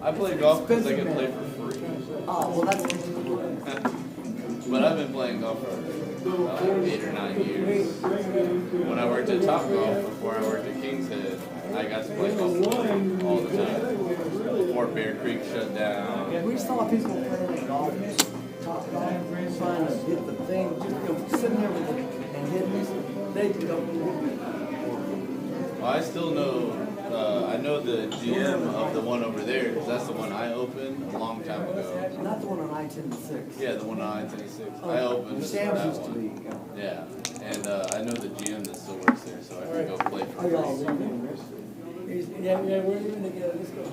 I play golf because I can play for free. Oh, well, that's good. But I've been playing golf for 8 or 9 years. When I worked at Top Golf, before I worked at King's Head, I got to play golf all the time. Before Bear Creek shut down. We saw people playing golf, top golf, trying to hit the thing, just sitting there with it and hitting it. They don't. I still know, I know the GM of the one over there, because that's the one I opened a long time ago. Not the one on I-10-6. Yeah, the one on I-10-6. I opened Sam's that used to one. be. Yeah, and I know the GM that still works there, so I can go play for Oh, y'all free. leaving? Yeah, we're living together. Let's go.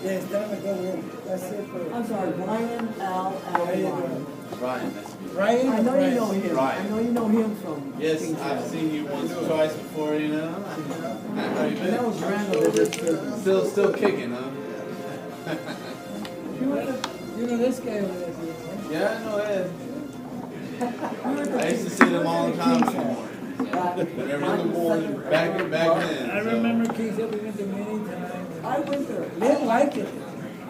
Yeah, it's time to go home. That's it for. I'm sorry, Brian, Al, Ryan. Ryan, that's me. Ryan. I know you know him. Ryan. I know you know him from. Yes, King's I've Row. seen you once or twice before, you know. How you And that was been? Randall that just said. Still kicking, huh? You know this guy over there. Yeah, I know Ed. I used to see them all the time anymore. Whenever in the morning, back then. I remember King's Hill, we went there many times. I went there. They didn't like it.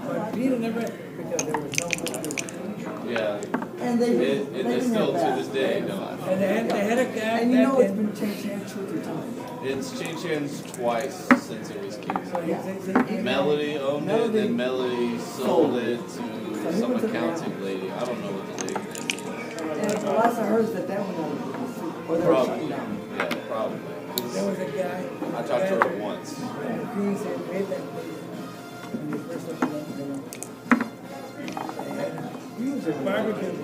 But Peter never, because there was no food. Yeah. And they It's still to this day, no. And they had a guy And you know back it's then. been changed hands 2 or 3 times. It's changed hands twice since it was King's. Yeah. Melody owned it, then Melody sold it to some accounting lady. I don't know what the lady's name And the last I heard is that went out of business. Or is. they were shut Probably. down. Yeah, probably. 'Cause There was a guy. I talked to her once. Queens had made that place. When they first opened up there. He was a barbecue.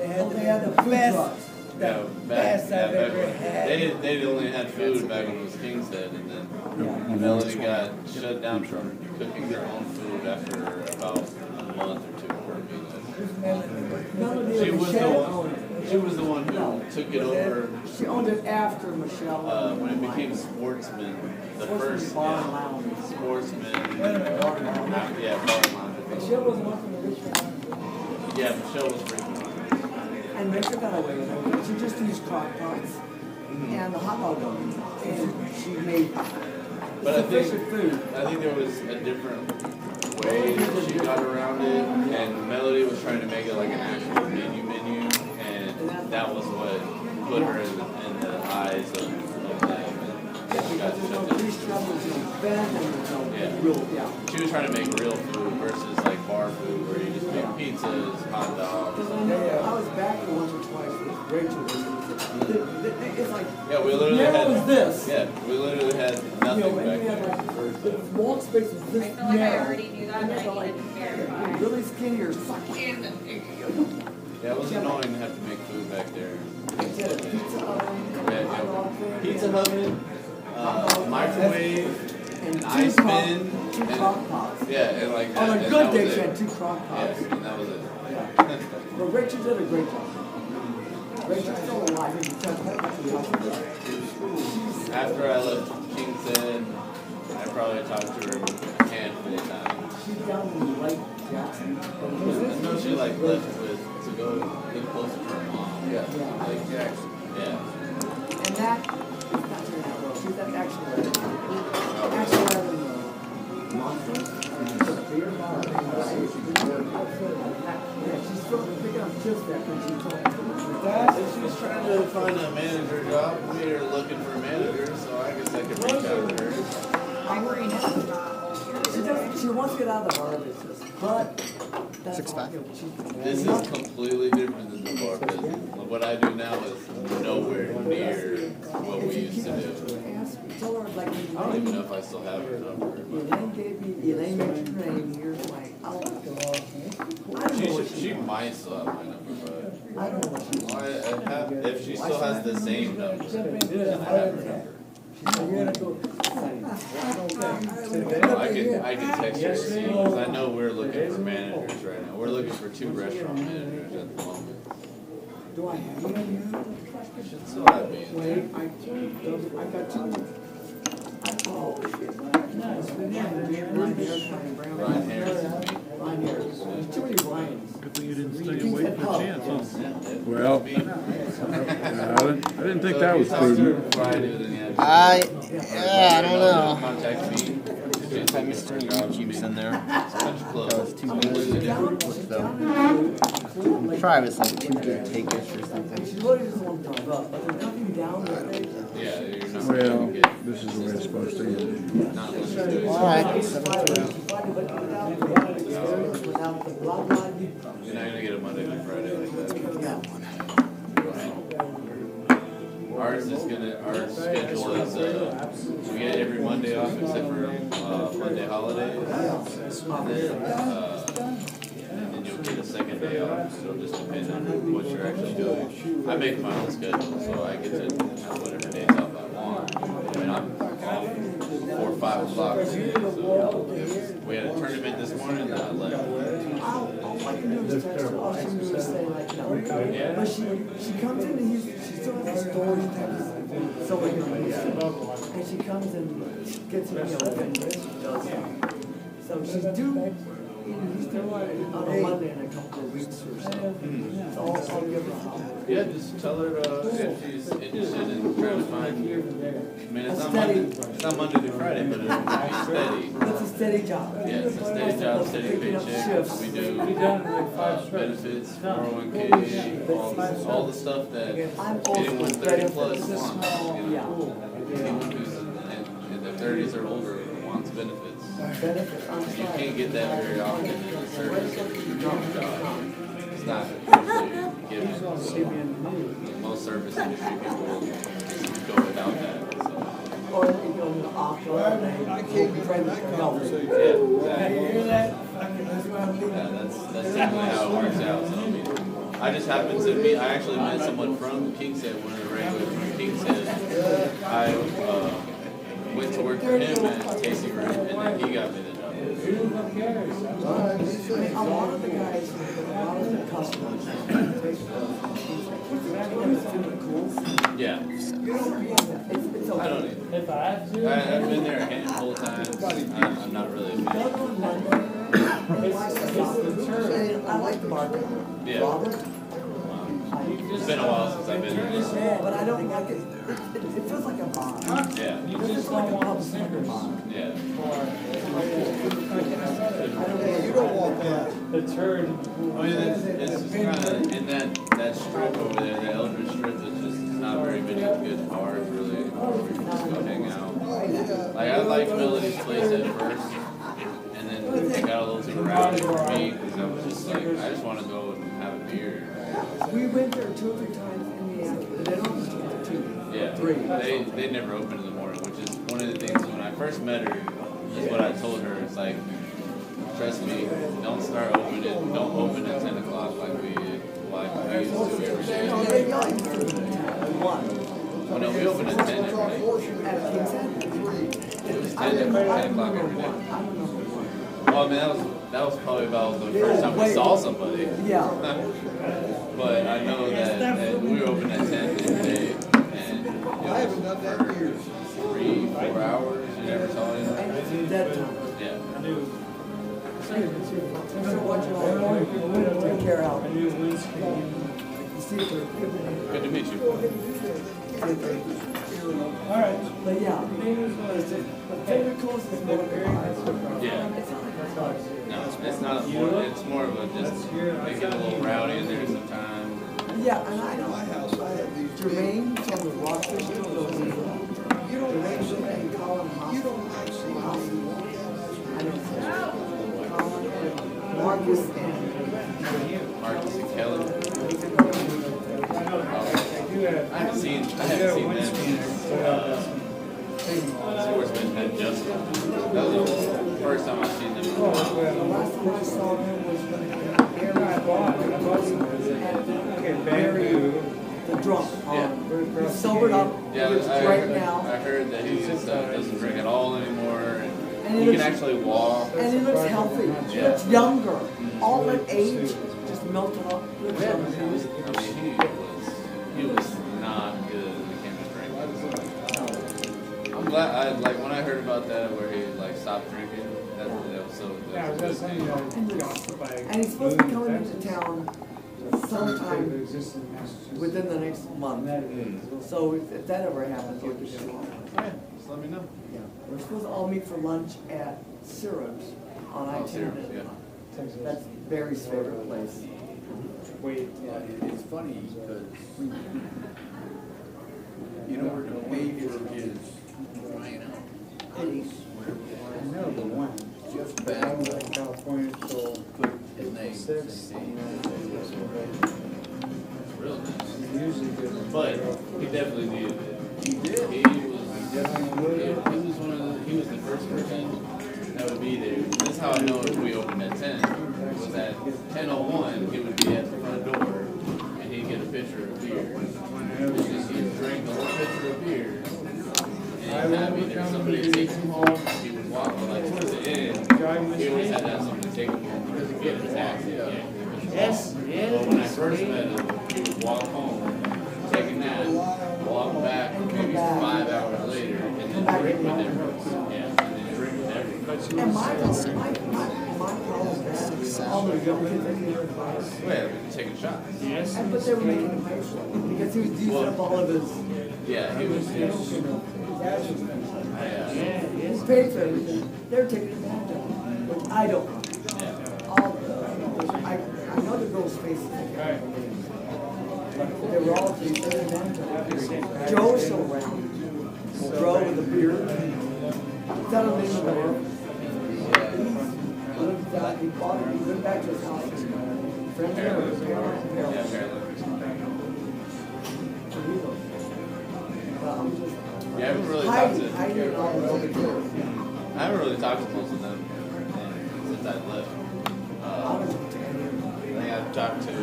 And they had the food best, trucks. Yeah, best I've back ever when had. they only had food back when it was King's Head, and then Melody got shut down from cooking her own food after about a month or two of her being open. Melody She was the Michelle one. owned it. She was the one who took it over She owned it after Michelle. when it became Sportsman. The first Bar and Lounge. Sportsman. Wait a minute. Yeah, Bar and Lounge. Michelle was one from the Richmond. Yeah, Michelle was freaking. And Rachel got away with it. She just used crock pots and the hot dog oven. And she made But sufficient food. I think there was a different way that she got around it, and Melody was trying to make it like an actual menu, and that was what put her in the eyes of them. And she got There's no shut down. grease trap, there's no bed, and there's no real, She was trying to make real food versus like bar food where you just make pizzas, hot dogs. Because I know I was back there once or twice with Rachel. It's like, Yeah, we literally narrow had. as this. Yeah, we literally had You know, nothing and back you had there. like, the wall space was this I feel like I narrow. already knew that, And but I they're like, needed to verify. really skinny or something. Yeah, it was annoying to have to make food back there. Pizza oven, Yeah, hot dog thing. Pizza oven, microwave, And an two ice crock- bin, two and crock pots. yeah, and like On a and good that day, was she it. had 2 crock Yeah, pots. and that was it. But Rachel did a great job. Rachel's still alive. You can tell her to the hospital. After I left King's Head, I probably talked to her a handful of times. She's down in Lake Jackson. I know she like left to go live closer to her mom. Yeah. Like Jackson. Yeah. And that is not turning out well. She's that actually having monsters. Beer bar. Yeah, she's still picking up just that when she told me. She's trying to find a manager job. We are looking for a manager, so I guess I could reach out to her. She wants to get out of the bar business, but that's 6'5". This is completely different than the bar business. What I do now is nowhere near what we used to do. Tell her like I don't even know if I still have her number. Elaine gave me, Elaine mentioned her name, here's my, I don't know what She might still have my number, but I don't know what she if she still has the same number, I have her number. I can text her and see, because I know we're looking for managers right now. We're looking for 2 restaurant managers at the moment. Do I have you in here? Should still have me in there. Wait, I got 2. Oh, shit. Ryan Harris. Ryan Harris. There's too many Ryans. Good thing you didn't stay away from a chance, huh? Well, I didn't think that was prudent. I don't know. Contact me. If I missed any keeps in there. Such close. That was too good. Though. Try was like 2 gig takers or something. She really doesn't want to talk about, but there's nothing down there. Yeah, you're not Well, gonna get this is the way it's supposed to end. not unless you do it. All right, 7-2. You're not gonna get a Monday through Friday like that. Our schedule is we get every Monday off except for Monday holidays, and then you'll get a second day off. So it'll just depend on what you're actually doing. I make my own schedule, so I get to have whatever days off I want. I mean, I'm off 4 or 5 o'clock. So we had a tournament this morning that I left. All I can do is text her. All she can do is say like, no. But she comes in and she still has a storage text. So like, and she comes and she gets me a living. She does. So she's due. He's due on a Monday in a couple of weeks or so. So I'll give her a call. Yeah, just tell her if she's interested in trying to find. I mean, it's not Monday through Friday, but it'll be steady. It's a steady job. Yeah, it's a steady job, steady paycheck. We do benefits, 401k, all the stuff that anyone 30 plus wants. You know, anyone who's in their 30s or older wants benefits. You can't get that very often in the service job. It's not usually given. So most service industry people will go without that. So. Or you go to the opera and they will be trying to help. Yeah, exactly. Yeah, that's definitely how it works out. So, I mean, I just happened to meet, I actually met someone from King's Head, one of the regulars from King's Head. I went to work for him at Tasty Room, and then he got me the job. A lot of the guys, a lot of the customers, Yeah. it's okay. I don't either. I've been there a handful of times. I'm not really a fan. I like the bartender. Yeah. Robert. It's been a while since I've been there. But I don't like it. It feels like a bar. Yeah. It feels like a pub center bar. Yeah. You don't want that. The turd. I mean, it's just kind of in that strip over there, the Eldridge strip. It's just not very many good bars really. Where you can just go hang out. Like I liked Melody's place at first, and then it got a little too rowdy for me because I was just like, I just want to go and have a beer. We went there 2 or 3 times in the end, but they don't just do 2. Yeah, 3. they never open in the morning, which is one of the things when I first met her, is what I told her. It's like, trust me, don't start opening, don't open at 10 o'clock like we used to every day. Oh no, we open at 10 every day. At King's Head? It was 10 o'clock every day. Well, I mean, that was probably about the first time we saw somebody. Yeah. But I know that we were open at 10 every day, and I haven't done that in years. 3-4 hours, you never saw anything. And it's dead time. Yeah. So what you like, take care of. See if they're Good to meet you. Alright. But yeah, the favorite course is more like a bar. Yeah. It's not like a bar. No, it's not. It's more of a just make it a little rowdy in there sometimes. Yeah, and I know. My house, I have these. Jermaine from the Rockfish still goes in. You don't Jermaine actually, and Colin you don't actually. I don't know. Colin and Marcus and Marcus and Kelly. I haven't seen them since Sportsman had just. That was the first time I've seen them. the last time I saw him was when Barry, the drunk. He's sobered up Yeah, right now. I heard that he doesn't drink at all anymore. And And he he can looks- actually walk. And he looks healthy. He Yeah. looks younger. All that age just melted up. He looks younger. I mean, he was not good when it came to drinking. I'm glad. When I heard about that where he like stopped drinking. That was so. That was a good thing. And he's supposed to be coming into town sometime within the next month. So if that ever happens, you'll be sure. Yeah, just let me know. Yeah. We're supposed to all meet for lunch at Syrups on I-10. Syrups, yeah. That's Barry's favorite place. It's funny because you know where the paved Real nice. But he definitely needed it. He did. He was the first person that would be there. That's how I know if we opened at 10. It was at 10:01. He would be at the front door, and he'd get a pitcher of beer. He'd drink a whole pitcher of beer, and he'd have either somebody take him home. He would walk like towards the end. He always had to have somebody take him home to get a taxi. Yes, But when I first met him, he would walk home, take a nap, walk back maybe 5 hours later, and then drink with everyone. Yeah, and then drink with everyone. And my problem is all the young kids that came here. Yeah, we can take a shot. Yes. But they were making him pay for it because he was using up all of his. Yeah, he was. He paid for everything. They're taking advantage of him, which I don't. I know the girls' faces. But they were all taking advantage of him. Joe's still around. Joe with the beard. Is that a name of the world? He bought it. He went back to his house. Friends there was parents. Yeah, I haven't really talked to. I haven't really talked to most of them since I left. I think I've talked to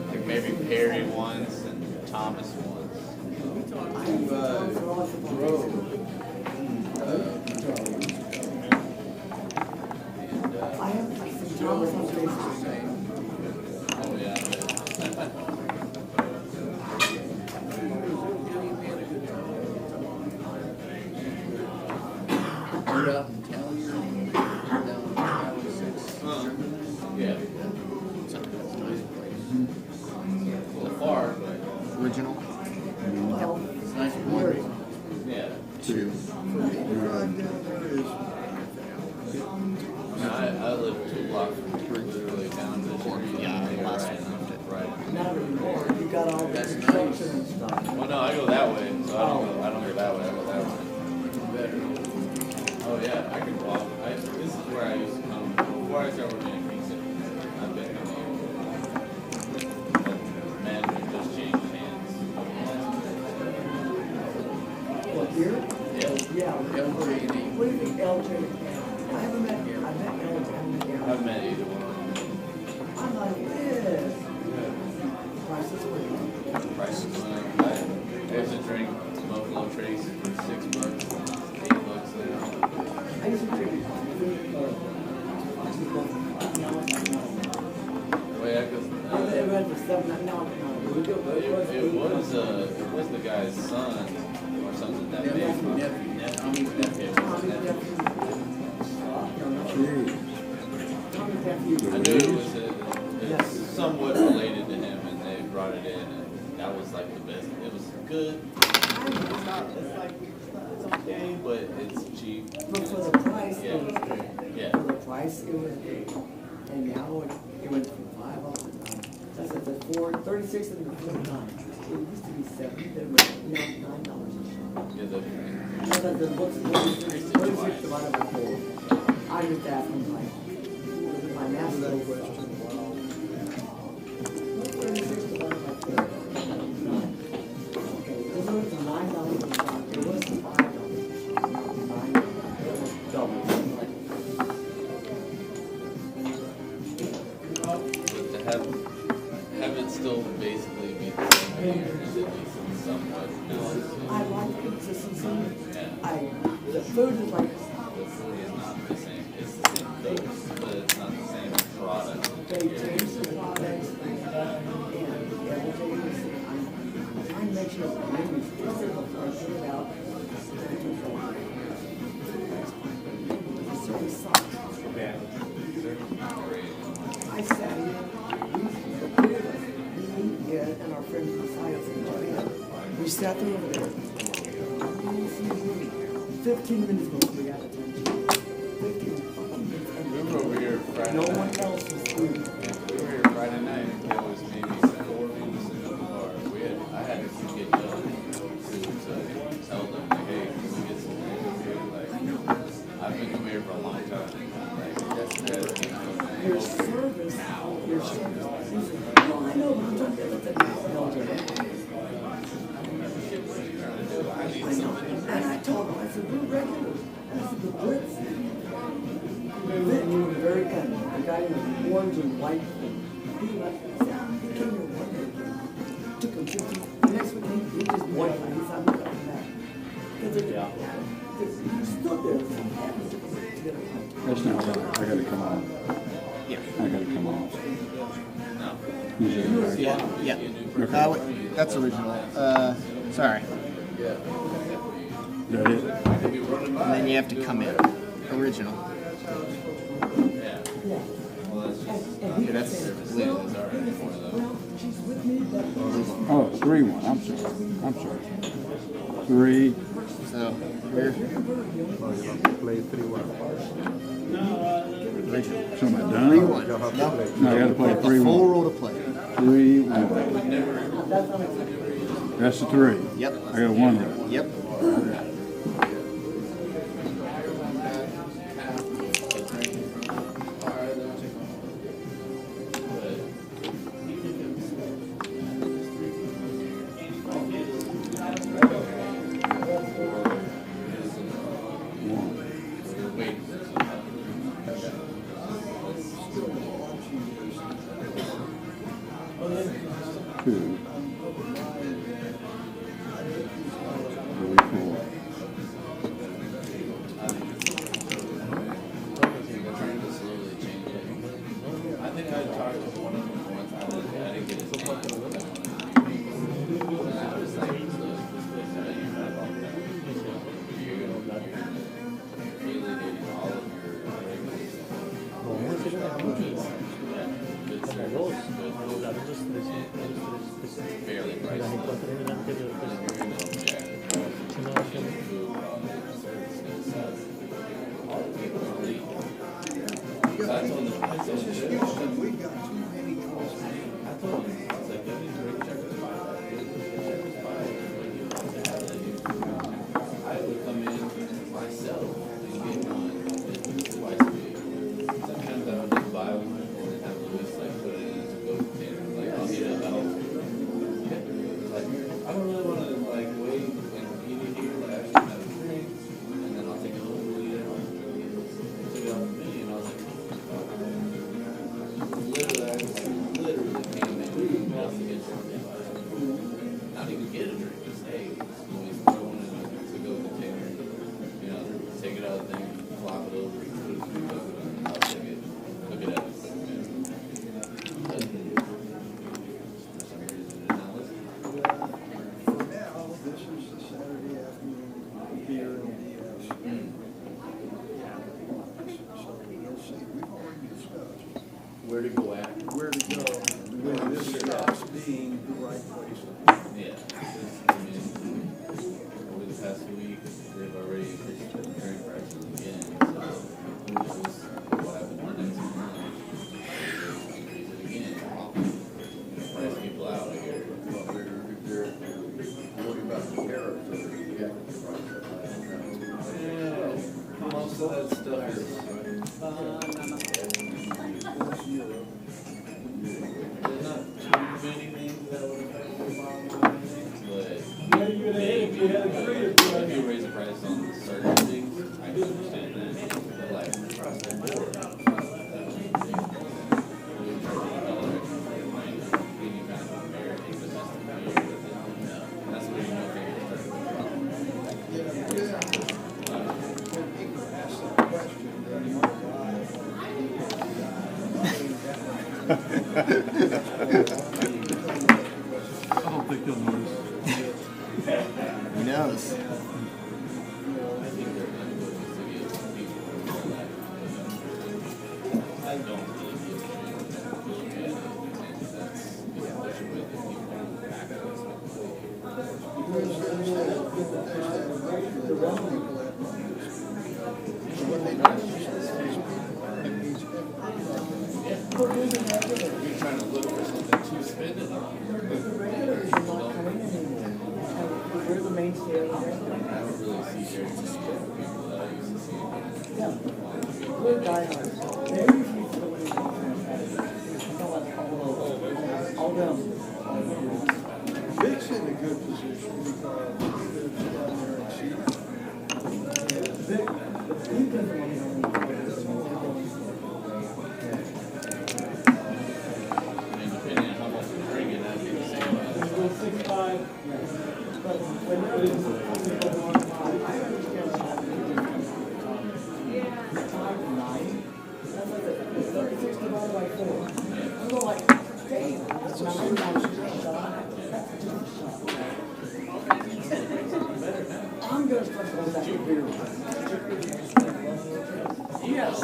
like maybe Perry once and Thomas once. I have seen Thomas on Facebook. Oh yeah. Out in Cali, down Highway 6. Yeah. A little far, but Original. It's nice and warm. yeah. Two. No, I live 2 blocks from literally down the street. Yeah, last right. Not anymore. You got all the That's construction and stuff. Well, no, I go that way, so I don't go that way. I go that way. Better. Oh yeah, I can walk. This is where I used to come before I started working at Pizza. I've been coming. But management just changed hands. What, here? Yeah. Yeah. LJ&E. What do you think LJ? I haven't met LJ. I've met either one. I'm like, this. Prices were Price is going up. I used to drink Buffalo Trace for $6, $8 now. I used to drink it. Well, yeah, 'cause, They went for $7. Now, it was the guy's son or something that made it. Nephew. I knew it was it's somewhat related to him, and they brought it in, and that was like the best. It was good. It's okay, but it's cheap. But for the price, Yeah. it was good. Yeah. For the price, it was good. And now it went from 5 up to 9. That's at the 36 and the 49. It used to be 7, then it went now $9 a shot. Yeah, What's 46 divided by 4? I just asked him my math level question. What's 36 divided by 4? 9. Okay, this was $9 a shot. It was $5 a shot. $9. Double. to have it still basically be the same year, at least in somewhat balance. I like consistency. Yeah. The food is like The food is not the same. It's the same food, but it's not the same product. they change the products and everything. I'm trying to make sure the menus are thinking about the service sucks. I sat here, the three of us, me, Ed, and our friend beside us in Japan. We sat there over there. 15 minutes before we got attention. 15 fucking minutes. We were over here Friday No night. one else was food. We were here Friday night. There was maybe 4 people sitting at the bar. I had to get done to tell them, like, hey, can we get some things here? Like, I've been coming here for a long time. Like, that's Your service said, we're regular. This is the Blitz. Vic was very kind. The guy in orange and white thing. He came here one day. Took him 15. The next week, he just won. He said, I'm coming back. He stood there. That's not right. I gotta come off. Yeah. I gotta come off. Yeah. Wait, that's original. Sorry. That it? And then you have to come in. Original. Okay, that's Oh, 3-1. I'm sorry. 3. so we're Play 3-1. original. So am I done? 3-1. No, I gotta play The full 3-1. roll to play. 3-1. That's the 3. Yep. I got 1 right. Yep. Two. 3, 4. I think I talked to one of them once. I didn't get his name. And I was like, look, you have all that. You're alienating all of your regulars. Fairly priced. Houston, we got too many calls. I would come in myself and get one twice a week. Sometimes I would just buy one and have Louis like put it in to go container. Like I'll get it out. Like I don't really want to like wait and eat it here. Like I should have a drink and then I'll take it home and eat it. Took it out for me and I was like, literally came in just to get something. Not even get a drink. Just hey, Louis throw one in a to-go container. You know, take it out of the thing, flop it over, put it in the bucket, and I'll take it, cook it up, put it in. For some reason, it did not listen. For now, this is the Saturday afternoon here in DS. So you'll see, we've already discussed Where to go at? where to go when this stops being the right place. Yeah. I mean, over the past week, they've already increased the drink prices again, so who knows what happens in the next month? Increase it again. Price people out, I hear. Well, they're worried about the tariffs, so they're getting the price up. Yeah, most of that stuff is. There's not too many things that would affect the bottom line, but maybe if you raise the price on certain things, I can understand that. But like across the board, we charge $1 extra for any kind of American business to pay you with it. That's what you know things are. You could ask that question, then you might I don't think you'll notice. Who knows? I don't really give a shit about look at it, and that's the issue with the people who back You're trying to look for something to spend it on. We're the mainstay of the restaurant. I don't really see very many people that I used to see. We're diehards. Very few people in the all them. Vic's in a good position because he lives down there in Seattle. I'm gonna start going back to beer. Yes.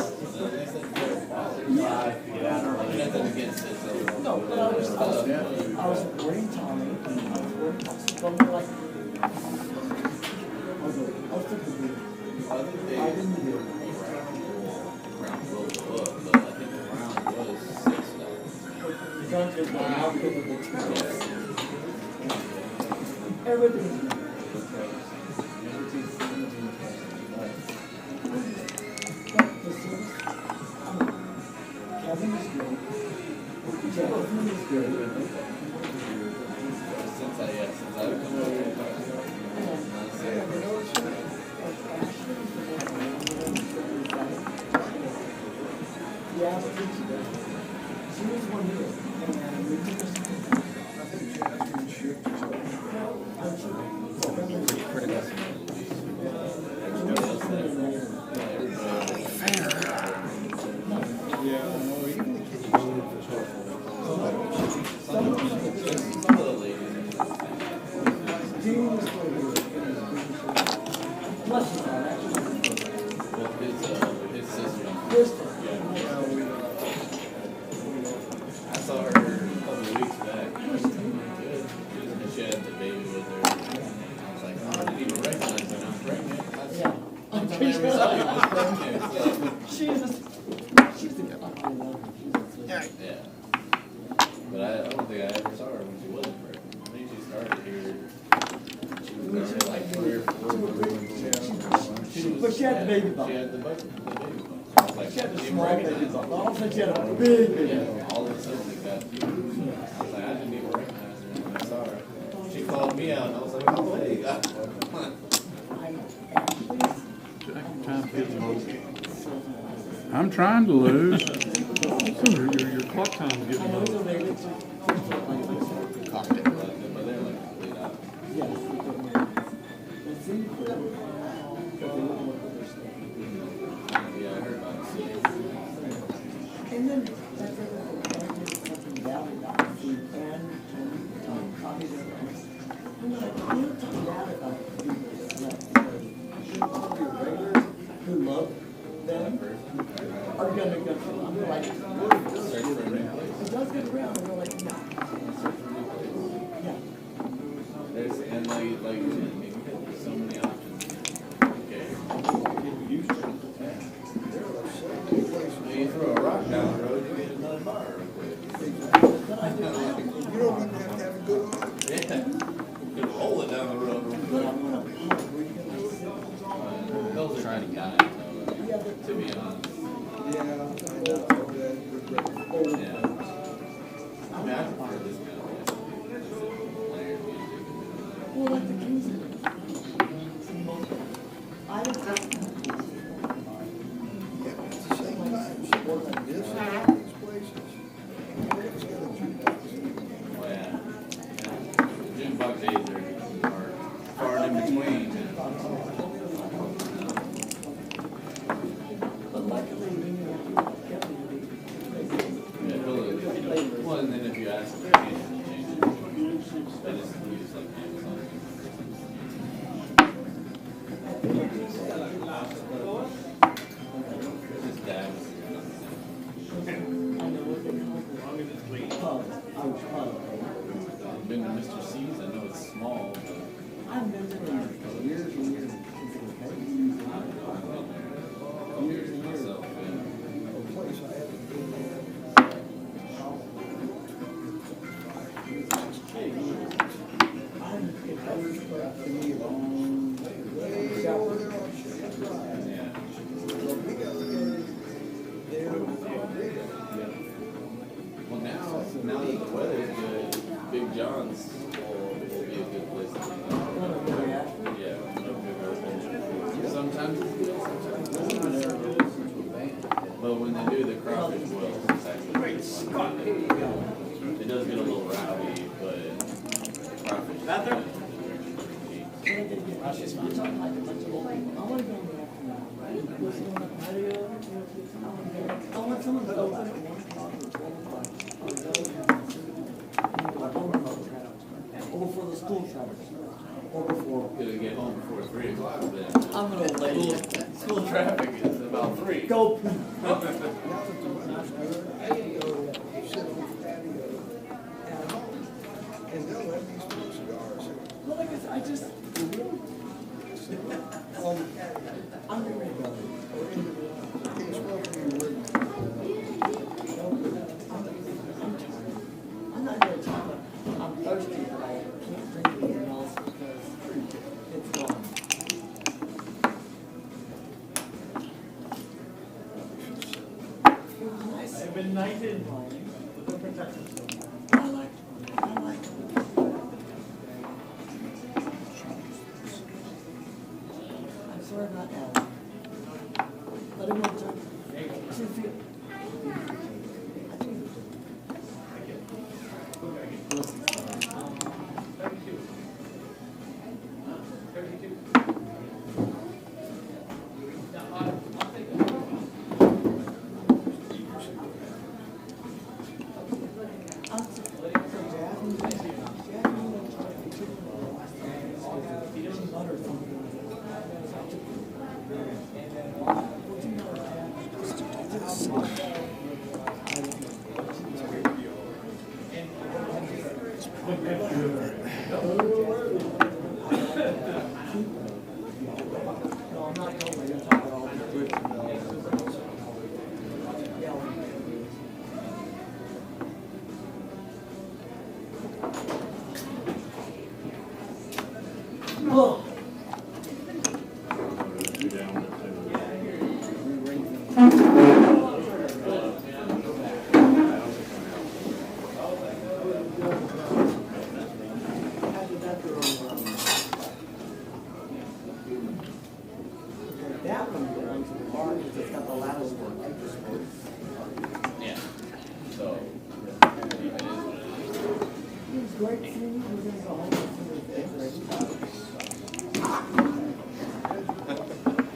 Nothing against it, so. No, but I was wearing Tommy, and I was wearing something like. I was thinking beer. I think they I didn't do it. round rolled the book, but I think the round was $6. Guns was my outfit of the everything. Kevin is good. Jonathan is good. Since I've come over here, Yeah, she was one year. And we just. I saw her a couple of weeks back. She had the baby with her. I was like, oh, I didn't even recognize her. I'm pregnant. I never saw you was pregnant. She's a Yeah. But I don't think I ever saw her when she wasn't pregnant. I think she started here. She was there like 3 or 4 But she had the baby bump. She had the baby bump. Like, She had the she small baby recognized bump. her. All of a sudden she had a big baby bump. Yeah, all of a sudden it got huge. I was like, I didn't even recognize her when I saw her. She called me out and I was like, oh, hey. I'm trying to lose. Your clock time's getting low. But they're like complete opposite. Yeah, I heard about it. And then that's something Valley got to see and Tom copies of it. I'm like, you talk bad about people all your regulars who love them are gonna go. I'm like, Search for a new place. it does get around, and they're like, no. Yeah. There's, and like you said, there's so many options. Okay. You throw a rock down the road, you get another bar real quick. You don't even have to have a good arm. Yeah. You can roll it down the road real quick. Those are trying to guide, to be honest. Yeah, I know that. Yeah. I mean, I prefer this kind of place. Layered music. Well, like the Kings. I don't think. Yeah, but at the same time, support like this, these places. It's got a jukebox. Oh, yeah. Jukebox days are far and in between. But luckily, we knew Well, and then if you ask them to change it, you change it. They just use like Amazon. His dad was been to Mr. C's. I know it's small, but I've been there years and years. years and myself. Yeah. A place I haven't been way over there on Sugar Drive. Yeah. So we got to go there. Well, now that the weather's good, Big John's will be a good place to be. Yeah. Or for the school traffic. Or before. Gonna get home before 3 o'clock then. I'm gonna lay School traffic is about 3. Go. I just. I'm ready to go. I'm not gonna talk. I'm thirsty, but I can't drink anything else because it's gone. I've been knighted. The protector. I like it. I'm sorry about that. But it won't turn. Should feel. Oh. That one belongs to the bar because it's got the loudest one. Yeah. So, it is what it is. It was great seeing you. We're gonna go home and see the decorations.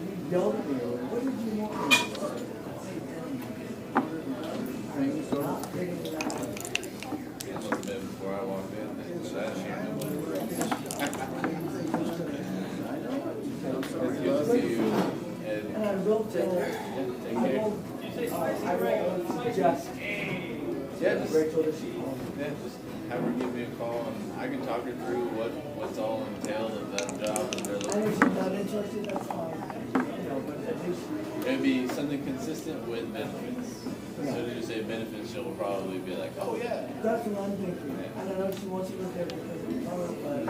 You yelled at me. What did you want me to do? Stop figuring it out. It must have been before I walked in. That's shame. It's good to see you. And I will tell. Take care. I will suggest. Yeah, just, Rachel that she called. yeah, just have her give me a call and I can talk her through what's all entailed of that job that they're I know looking she's not interested, that's fine. You know, but at least. for. It'd be something consistent with benefits. As soon as you say benefits, she'll probably be like, oh yeah. That's what I'm thinking. And I know she wants to live there because of the color, but.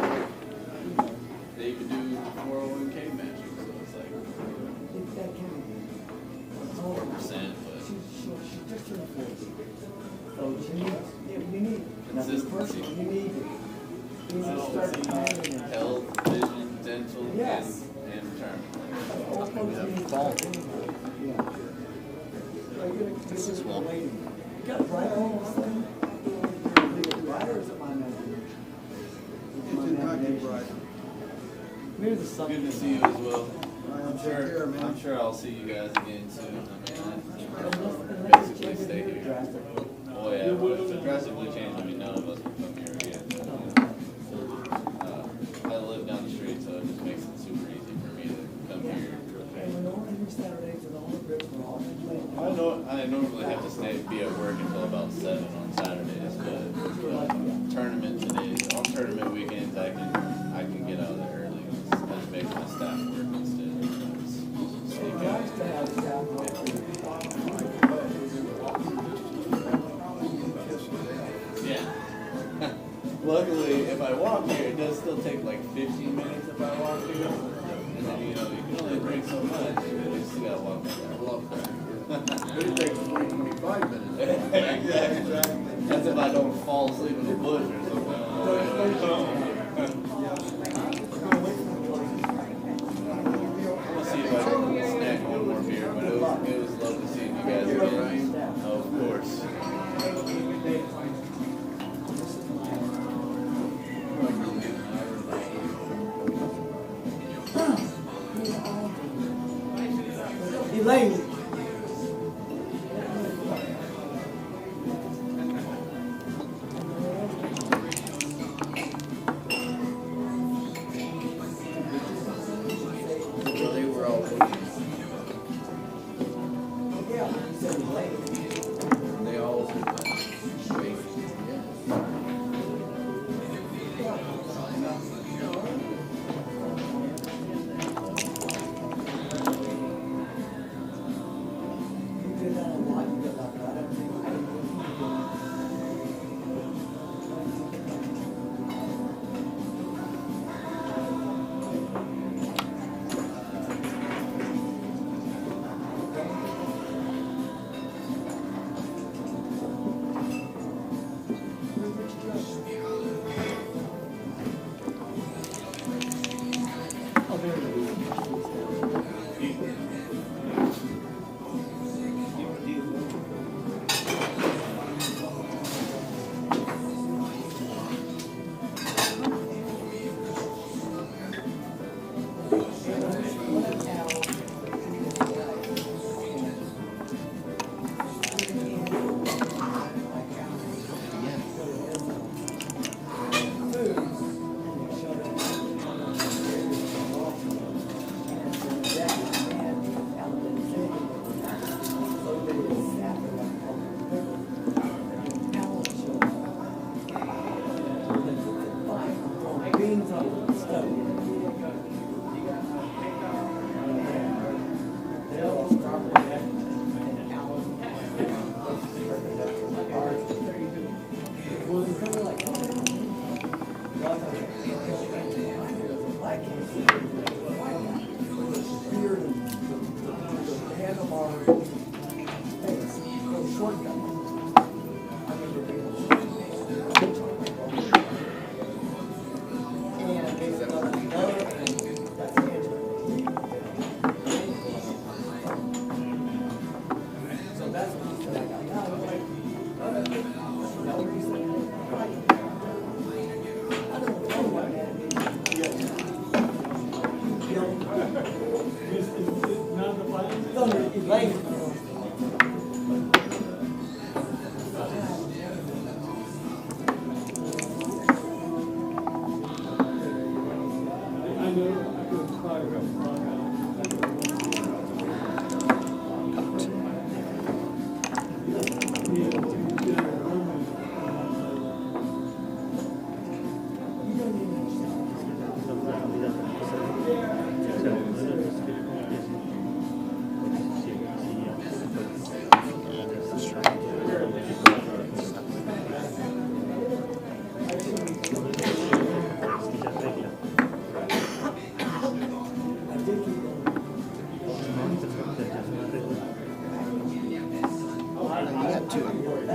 They even do 401k matching, so it's like It's that kind of thing. 4%, but She just turned 40. So she needs, you need, nothing Consistency. personal, you need to start planning it. health, vision, dental, Yes. and retirement. All folks need to. Yeah. This is one. You got brighter on this thing? Is it brighter or is it my imagination? It's my imagination. Maybe the sun. Good to see you as well. I'm sure I'll see you guys again soon. I basically stay here. Oh yeah, but if it drastically changed, let me know. Let's come here again. I live down the street, so it just makes it super easy for me to come here. And we're only every Saturdays with all the groups, we're all playing. I normally have to be at work until about 7 on Saturdays, but tournament today, on tournament weekends, I can get out of there early. That makes my staff work instead. Nice to have staff. Yeah. Luckily, if I walk here, it does still take like 15 minutes if I walk here. And then, you can only drink so much, but you still gotta walk back. It takes 25 minutes. Exactly. That's if I don't fall asleep in the bush or something. We'll see if I can snack one more beer, but it was lovely seeing you guys again. Of course. Elaine. They were all they all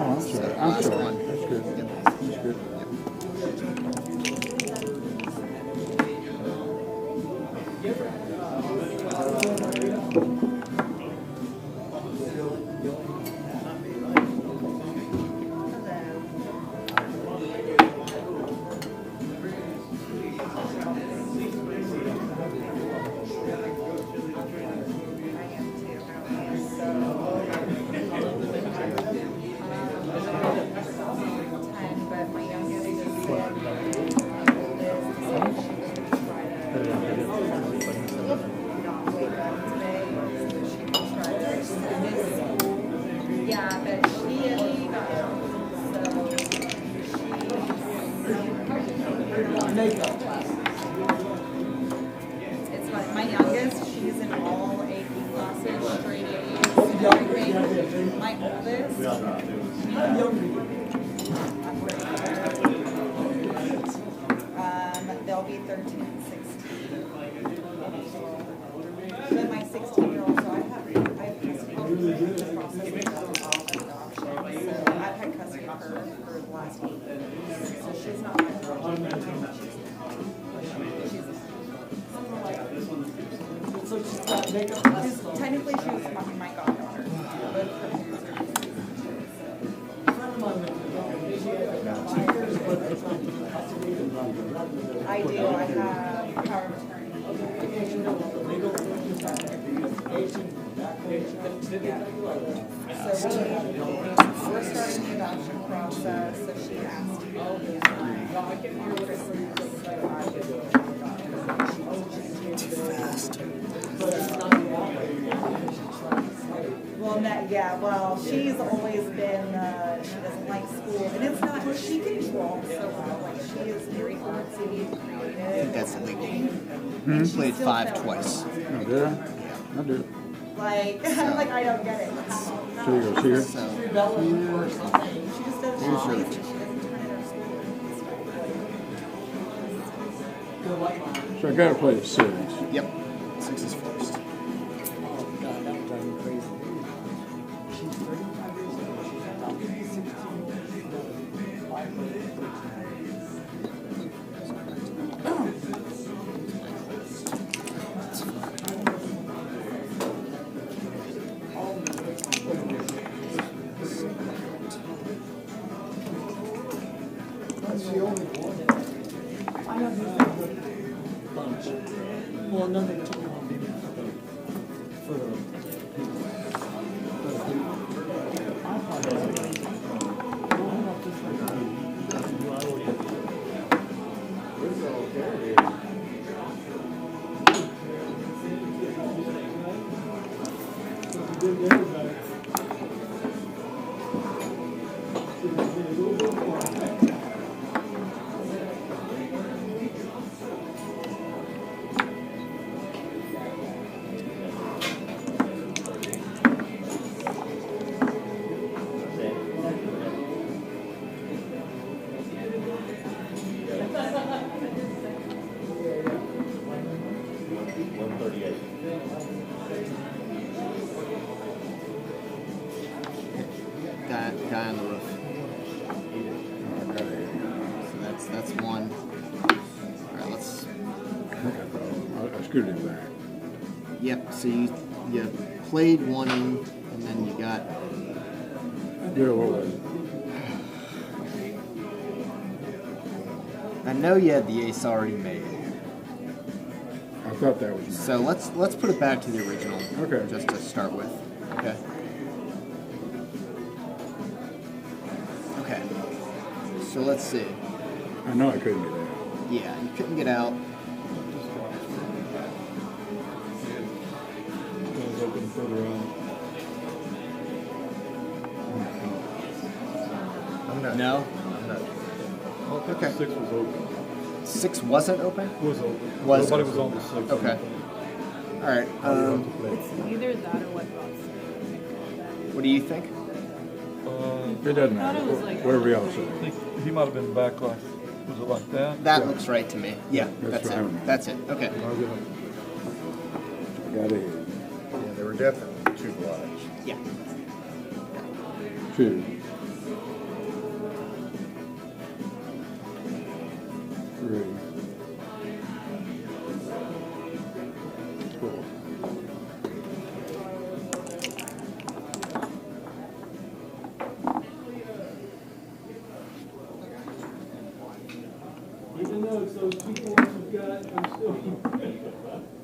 I'm sure. That's good. That's good. It's my youngest, she's in all AP classes, straight A's, and everything. My oldest, they'll be 13 and 16. But my 16-year-old, so I have custody of the process of adoption. So I've had custody of her for the last 8 years. So she's not my daughter. Technically, she was my goddaughter, but her parents are I do. I have power of attorney. So we're starting the adoption process, so she asked me. Well, well, she's always been, she doesn't like school, and it's not, she can draw so well, like, she is very artsy and creative. I think that's illegal. And she Played still 5 fails. twice. Oh, did I? I do. Like, like, I don't get it. So you go see her? So, Rebelling or something. She just doesn't, Here's she's your- lazy, she doesn't turn in her school. So I gotta play the 6. yep. 6 is first. Oh, God, that would drive me crazy. She's 35 years old. She's about 16. That's the only one. I have a bunch. Well, no, they took me home maybe for the Guy on the roof. So that's one. All right, let's. I screwed it back. Yep. So you played one in, and then you got. Yeah, what was it? I know you had the ace already made. I thought that was. So let's put it back to the original. Okay. Just to start with. Okay. Okay. So let's see. I know I couldn't get out. Yeah, you couldn't get out. Goes open further on. I'm not. No. I'm not. I think Okay. 6 was open. 6 wasn't open? Was open. Was Nobody open. was on the 6. Okay. All right. Either that or what What do you think? It doesn't matter. I thought it was like- Whatever y'all I say. think he might have been back like, was it like that? That Yeah. looks right to me. Yeah, That's that's right. it. That's it. Okay. I got it. Yeah, there were definitely 2 blinds. Yeah. 2. 3. 4. Even though it's those 2 points you've got, I'm still.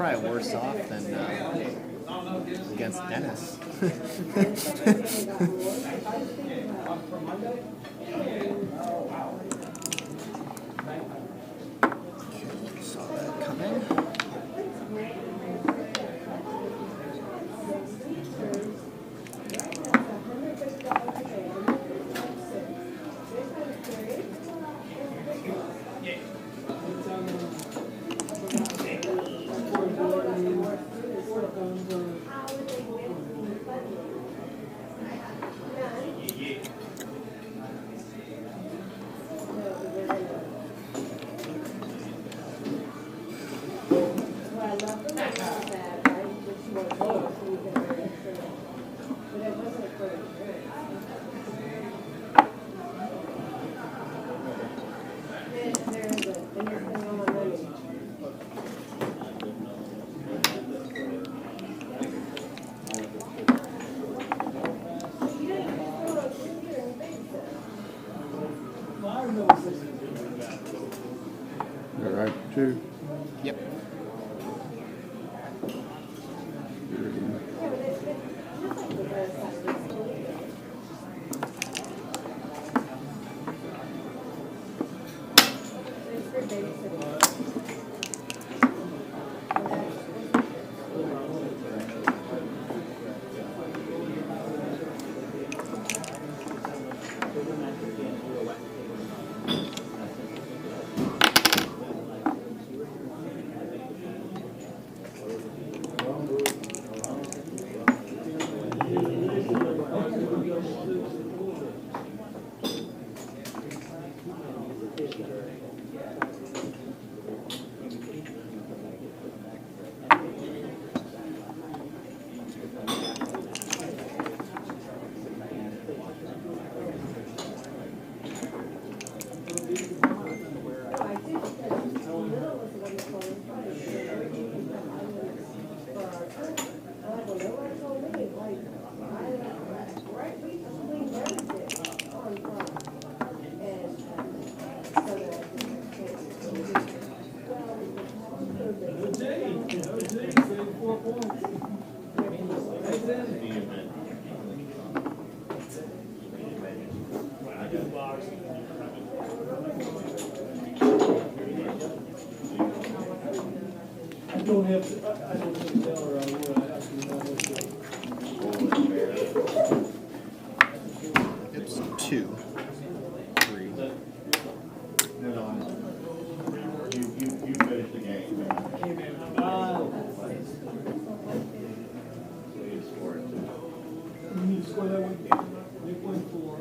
probably worse off than against Dennis. Saw that coming. All right, 2. Yep. It's 2, 3. You finished the game. You need to score that one. 3.4.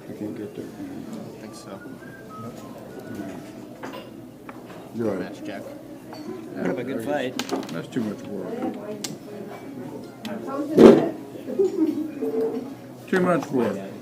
I can't get there. I don't think so. You're right. Match check. Would have a good fight. That's too much work. Too much work.